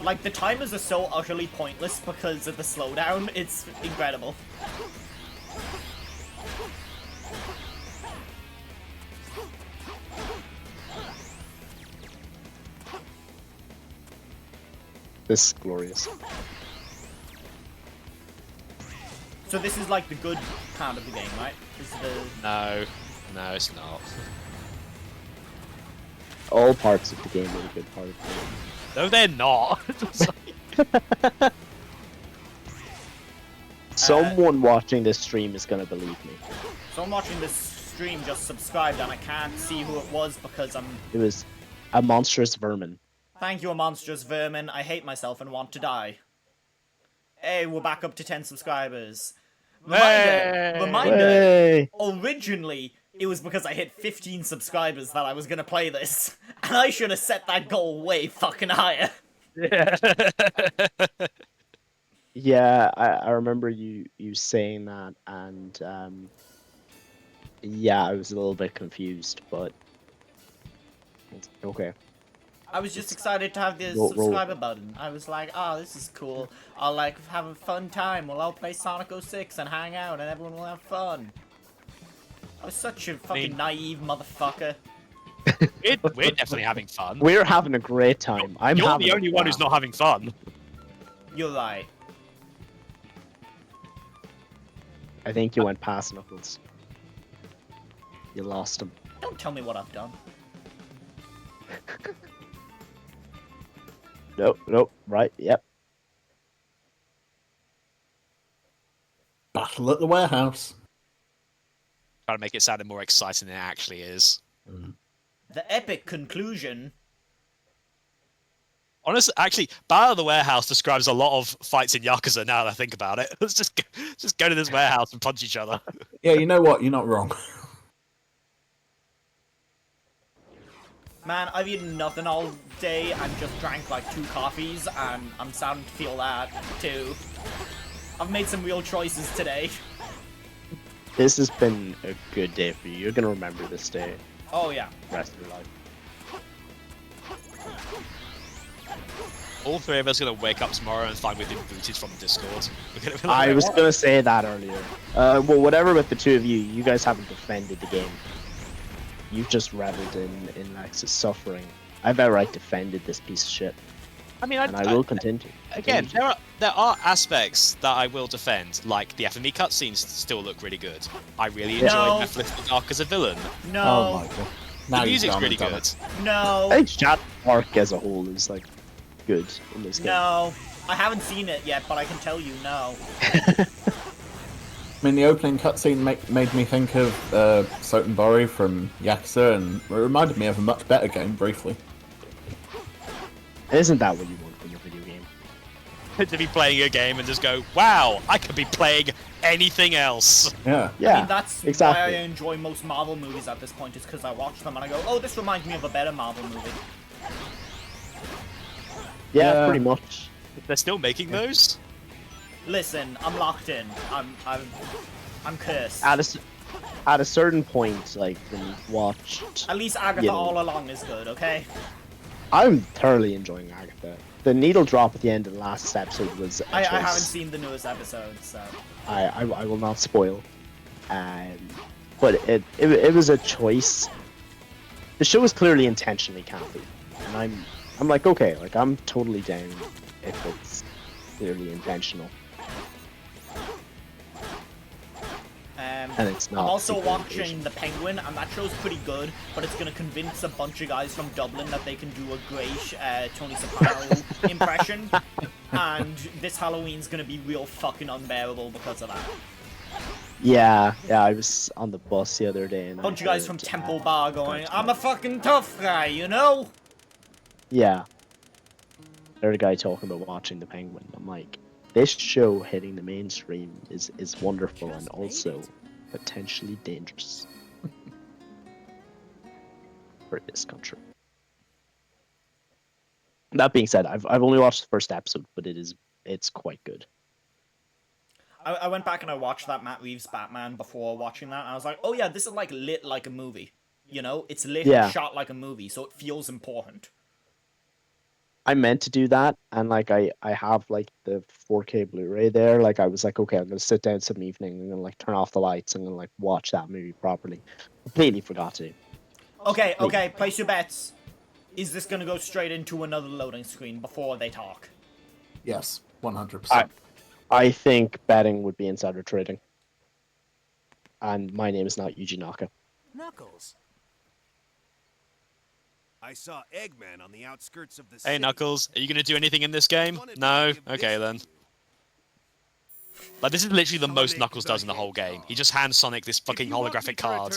Like, the timers are so utterly pointless because of the slowdown, it's incredible.
This is glorious.
So this is like the good part of the game, right? This is the...
No, it's not.
All parts of the game are a good part of the game.
No, they're not.
Someone watching this stream is gonna believe me.
Someone watching this stream just subscribed and I can't see who it was because I'm...
It was a monstrous vermin.
Thank you, a monstrous vermin. I hate myself and want to die. Hey, we're back up to 10 subscribers. Reminder,
Hey!
originally, it was because I hit 15 subscribers that I was gonna play this. And I should have set that goal way fucking higher.
Yeah.
Yeah, I remember you saying that, and yeah, I was a little bit confused, but okay.
I was just excited to have the
Roll.
subscriber button. I was like, oh, this is cool. I'll like have a fun time. We'll all play Sonic 06 and hang out and everyone will have fun. I was such a fucking naive motherfucker.
We're definitely having fun.
We're having a great time.
You're
having
the
a
only one who's
blast.
not having fun.
You're right.
I think you went past Knuckles. You lost him.
Don't tell me what I've done.
Nope, right, yep.
Battle at the warehouse.
Trying to make it sound more exciting than it actually is.
The epic conclusion.
Honestly, actually, Battle of the Warehouse describes a lot of fights in Yakuza now that I think about it. Let's just go to this warehouse and punch each other.
Yeah, you know what? You're not wrong.
Man, I've eaten nothing all day and just drank like 2 coffees and I'm starting to feel that too. I've made some real choices today.
This has been a good day for you. You're gonna remember this day
Oh yeah.
the rest of your life.
All three of us are going to wake up tomorrow and find we've been booted from Discord. We're gonna be
I
like,
was
"What?"
gonna say that earlier. Well, whatever with the two of you, you guys haven't defended the game. You've just reveled in Lex's suffering. I've outright defended this piece of shit,
I mean,
and I will continue.
Again, there are aspects that I will defend, like the FMV cutscenes still look really good. I really enjoyed
No.
Mephisto Dark as a villain.
Oh
No.
my god.
The
Now you've
music's
gone
really
and done
good.
it.
I
No.
think Chat Arc as a whole is like good in this game.
No. I haven't seen it yet, but I can tell you no.
I mean, the opening cutscene made me think of Sotenbori from Yakuza, and it reminded me of a much better game, briefly.
Isn't that what you want from a video game?
To be playing a game and just go, wow, I could be playing anything else.
Yeah.
Yeah,
I mean, that's
exactly.
why I enjoy most Marvel movies at this point, is because I watch them and I go, oh, this reminds me of a better Marvel movie.
Yeah,
Yeah.
pretty much.
They're still making those?
Listen, I'm locked in. I'm cursed.
At a certain point, like when you've watched,
At least Agatha
you know.
All Along is good, okay?
I'm thoroughly enjoying Agatha. The needle drop at the end of the last episode was a
I
choice.
haven't seen the newest episode, so...
I will not spoil. But it was a choice. The show was clearly intentionally campy, and I'm like, okay, like I'm totally down if it's clearly intentional. And it's not.
I'm also
super
watching
engaging.
The Penguin, and that show's pretty good, but it's gonna convince a bunch of guys from Dublin that they can do a great Tony Soprano impression, and this Halloween's gonna be real fucking unbearable because of that.
Yeah, I was on the bus the other day, and
A bunch
I
of guys
heard,
from Temple
uh,
Bar going, I'm a fucking tough guy, you know?
Yeah. There's a guy talking about watching The Penguin. I'm like, this show hitting the mainstream is wonderful and also potentially dangerous for this country. That being said, I've only watched the first episode, but it's quite good.
I went back and I watched that Matt Reeves Batman before watching that, and I was like, oh yeah, this is like lit like a movie. You know, it's lit
Yeah.
and shot like a movie, so it feels important.
I meant to do that, and like I have like the 4K Blu-ray there. Like I was like, okay, I'm gonna sit down some evening. I'm gonna like turn off the lights. I'm gonna like watch that movie properly. Completely forgot to.
Okay, okay, place your bets. Is this gonna go straight into another loading screen before they talk?
Yes, 100%.
I think betting would be insider trading. And my name is not Yuji Naka.
Knuckles. I saw Eggman on the outskirts of the
Hey,
city.
Knuckles, are you going to do anything in this game? No? Okay, then. Like, this is literally the most Knuckles does in the whole game. He just hands Sonic this fucking holographic card.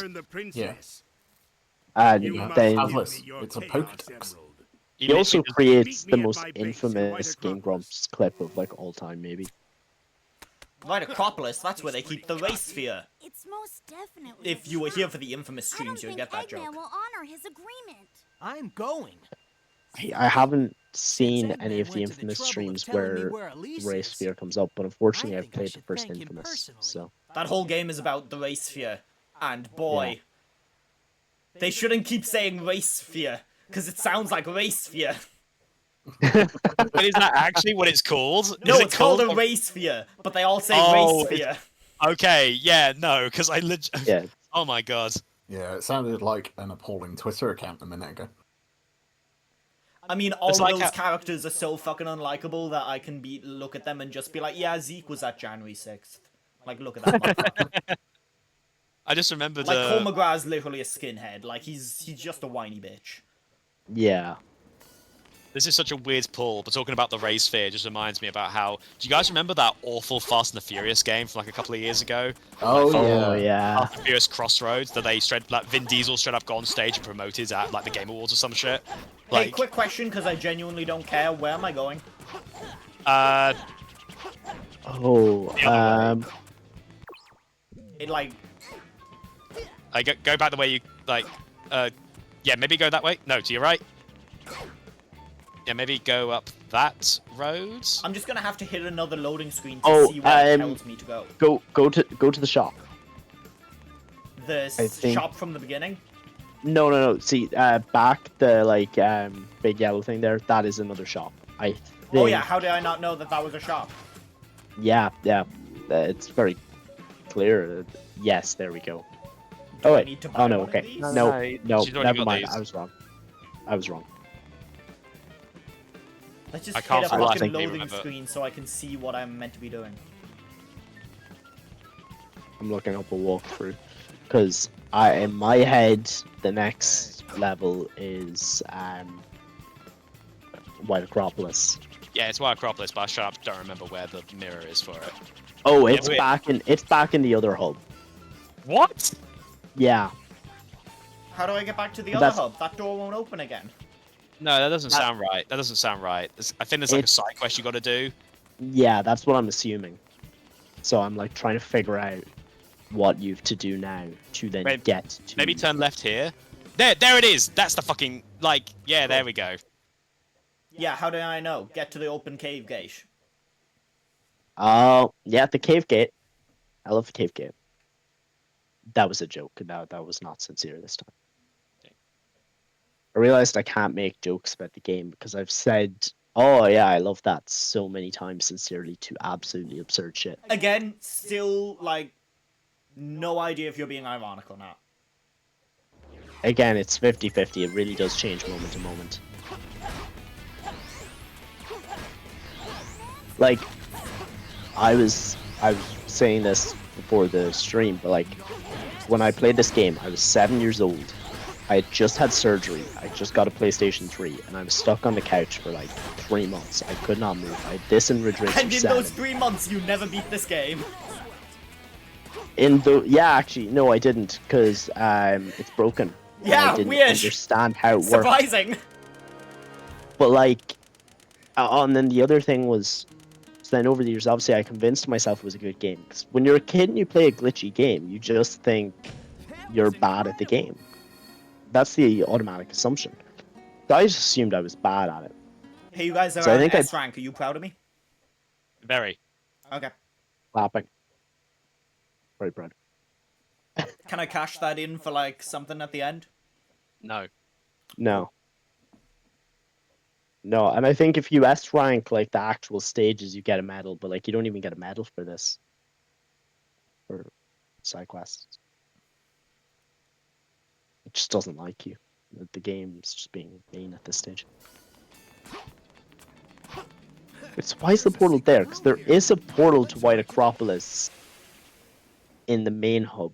And
You must
then
give
Atlas,
me your
it's a
Chaos
Pokédex.
Emerald.
he also
literally
creates
Meet
the
me at
most
my base in
infamous
White
Game
Acropolis.
Grumps clip of like all time, maybe.
Right, Acropolis, that's where they keep the race sphere.
It's most definitely.
If you were here for the infamous
I don't
streams, you'd
think
get that
Eggman
joke.
will honor his agreement.
I'm going.
I haven't seen
Since
any of
Eggman
the
went to the
infamous
trouble of
streams
telling me
where
where Elise
Race
is,
Sphere comes up, but unfortunately
I
I've
think I
played the
should
first
thank him
infamous.
personally.
So
That whole game is about the race sphere. And boy, they shouldn't keep saying race sphere, because it sounds like race sphere.
But is that actually what it's called?
No,
Is it
it's called a
or-
race sphere, but they all say
Oh,
race sphere.
Okay, yeah, no, because I legit...
yeah,
Oh my god.
Yeah, it sounded like an appalling Twitter account a minute ago.
I mean, all
It's like
those
how-
characters are so fucking unlikable that I can look at them and just be like, yeah, Zeke was at January 6th. Like, look at that. motherfucker.
I just remembered
Like, Cole McGrath's literally a skinhead. Like, he's just a whiny bitch.
yeah.
This is such a weird pull, but talking about the race sphere just reminds me about how... Do you guys remember that awful Fast and the Furious game from like a couple of years ago?
Oh,
Oh
yeah.
yeah.
Fast and Furious Crossroads, that they straight... Like, Vin Diesel straight up got on stage and promoted at like the Game Awards or some shit. Like,
Hey, quick question, because I genuinely don't care. Where am I going?
Oh,
It, like,
go back the way you... Like, yeah, maybe go that way. No, to your right. Yeah, maybe go up that road.
I'm just gonna have to hit another loading screen to
Oh,
see where it tells me to go.
go to the shop.
The
I think-
shop from the beginning?
No. See, back the like big yellow thing there. That is another shop. I think.
Oh yeah, how did I not know that that was a shop?
Yeah. It's very clear. Yes, there we go.
Do
Oh
I
wait.
need to buy
Oh no.
one of
Okay.
these?
No.
No, she's already
Never
got
mind.
these.
I was wrong.
Let's just
I
hit
can't
a
for
life
fucking
of me
loading
remember.
screen so I can see what I'm meant to be doing.
I'm looking up a walkthrough because in my head the next level is White Acropolis.
Yeah, it's White Acropolis, but I straight up don't remember where the mirror is for it.
Oh,
Yeah,
it's
wait.
back in the other hub.
What?
Yeah.
How do I get back to the
That's-
other hub? That door won't open again.
No, that doesn't
That-
sound right. That doesn't sound right. I think there's like a
It's-
side quest you got to do.
Yeah, that's what I'm assuming. So I'm like trying to figure out what you have to do now to then
Wait,
get to.
Maybe turn left here. There it is. That's the fucking like. Yeah, there we go.
Yeah, how do I know? Get to the open cave gate.
Oh, yeah, the cave gate. I love the cave gate. That was a joke. That was not sincere this time. I realized I can't make jokes about the game because I've said, "Oh yeah, I love that" so many times sincerely to absolutely absurd shit.
Again, still, like, no idea if you're being ironic or not.
Again, it's 50-50. It really does change moment to moment. Like, I was saying this before the stream, but like, when I played this game, I was 7 years old. I had just had surgery. I just got a PlayStation 3, and I was stuck on the couch for like 3 months. I could not move. I had this and Ridge Racer
And in
7.
those 3 months, you never beat this game.
Actually, no, I didn't, because it's broken. And
Yeah,
I didn't
weird.
understand how it worked.
Surprising.
But like, and then the other thing was, so then over the years, obviously, I convinced myself it was a good game. 'Cause when you're a kid and you play a glitchy game, you just think you're bad at the game. That's the automatic assumption. So I just assumed I was bad at it.
Hey, you guys are
So I
at
think
S rank. Are you proud of me?
Very.
Okay.
Clapping. Very proud.
Can I cash that in for like something at the end?
No.
No. No, and I think if you S rank like the actual stages, you get a medal, but like you don't even get a medal for this. For side quests. It just doesn't like you. The game's just being mean at this stage. It's why is the portal there? Because there is a portal to White Acropolis in the main hub.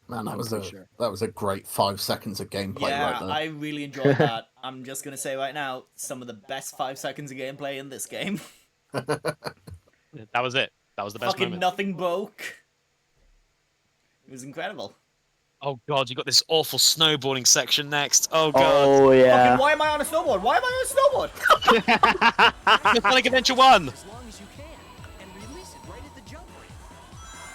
Man, that
I'm
was
pretty
a
sure.
that was a great 5 seconds of gameplay
Yeah,
right there.
I really enjoyed that. I'm just gonna say right now, some of the best 5 seconds of gameplay in this game.
That was it. That was the best
Fucking
moment.
nothing broke. It was incredible.
Oh god, you got this awful snowboarding section next. Oh god.
Oh yeah.
Fucking why am I on a snowboard? Why am I on a snowboard?
It's Sonic Adventure 1!
As long as you can, and release it right at the jump ramp.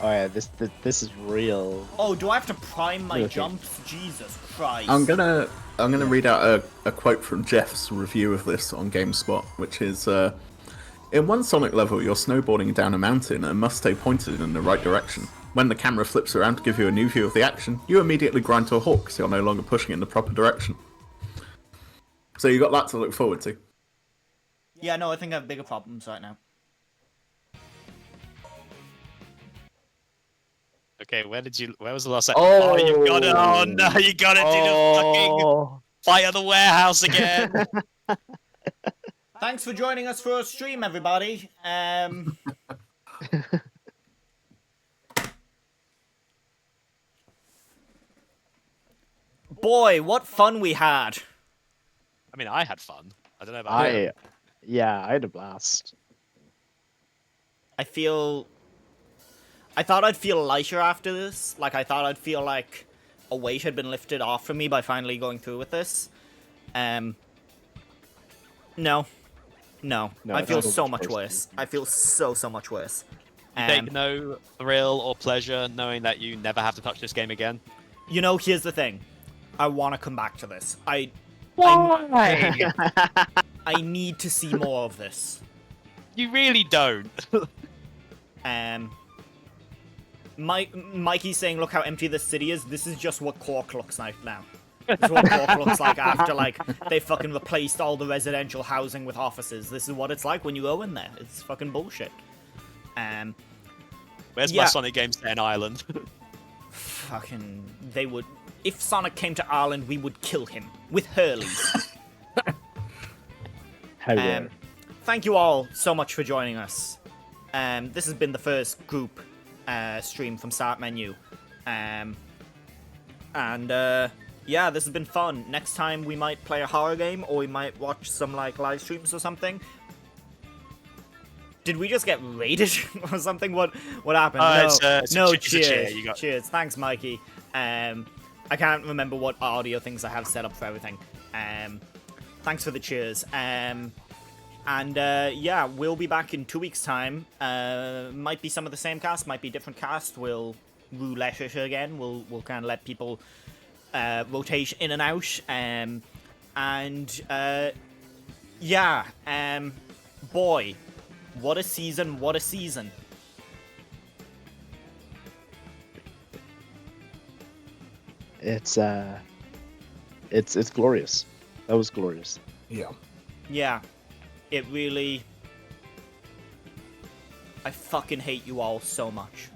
Oh yeah. This is real.
Oh, do I have to prime my
Okay.
jumps? Jesus Christ.
I'm gonna read out a quote from Jeff's review of this on GameSpot, which is in one Sonic level you're snowboarding down a mountain and must stay pointed in the right direction. When the camera flips around to give you a new view of the action, you immediately grind to a halt because you're no longer pushing in the proper direction. So you got that to look forward to.
Yeah, no, I think I have bigger problems right now.
Okay, where was the last set?
Oh,
you got it! Oh no, you got it! Do the fucking fire the warehouse again!
Thanks for joining us for a stream, everybody. Boy, what fun we had.
I mean, I had fun. I don't know about you.
I had a blast.
I thought I'd feel lighter after this. Like, I thought I'd feel like a weight had been lifted off from me by finally going through with this. No. No.
No,
I
it's
feel
still
so
much
much
worse.
worse. I feel so much worse.
You take no thrill or pleasure knowing that you never have to touch this game again?
You know, here's the thing. I want to come back to this. I need to see more of this.
You really don't.
Mikey's saying, look how empty this city is. This is just what Cork looks like now. This is what Cork looks like after, like, they fucking replaced all the residential housing with offices. This is what it's like when you go in there. It's fucking bullshit.
Where's
yeah.
my Sonic game set in Ireland?
Fucking, they would... If Sonic came to Ireland, we would kill him. With Hurleys.
How dare.
Thank you all so much for joining us. This has been the first group stream from Start Menu. Yeah, this has been fun. Next time we might play a horror game, or we might watch some like live streams or something. Did we just get raided or something? What happened?
It's a
cheers.
cheer. You got...
Cheers. Thanks, Mikey. I can't remember what audio things I have set up for everything. Thanks for the cheers. Yeah, we'll be back in 2 weeks' time. Might be some of the same cast, might be different cast. We'll roulette it again. We'll kind of let people rotate in and out. Boy, what a season! What a season!
It's glorious. That was glorious.
Yeah.
Yeah, it really... I fucking hate you all so much.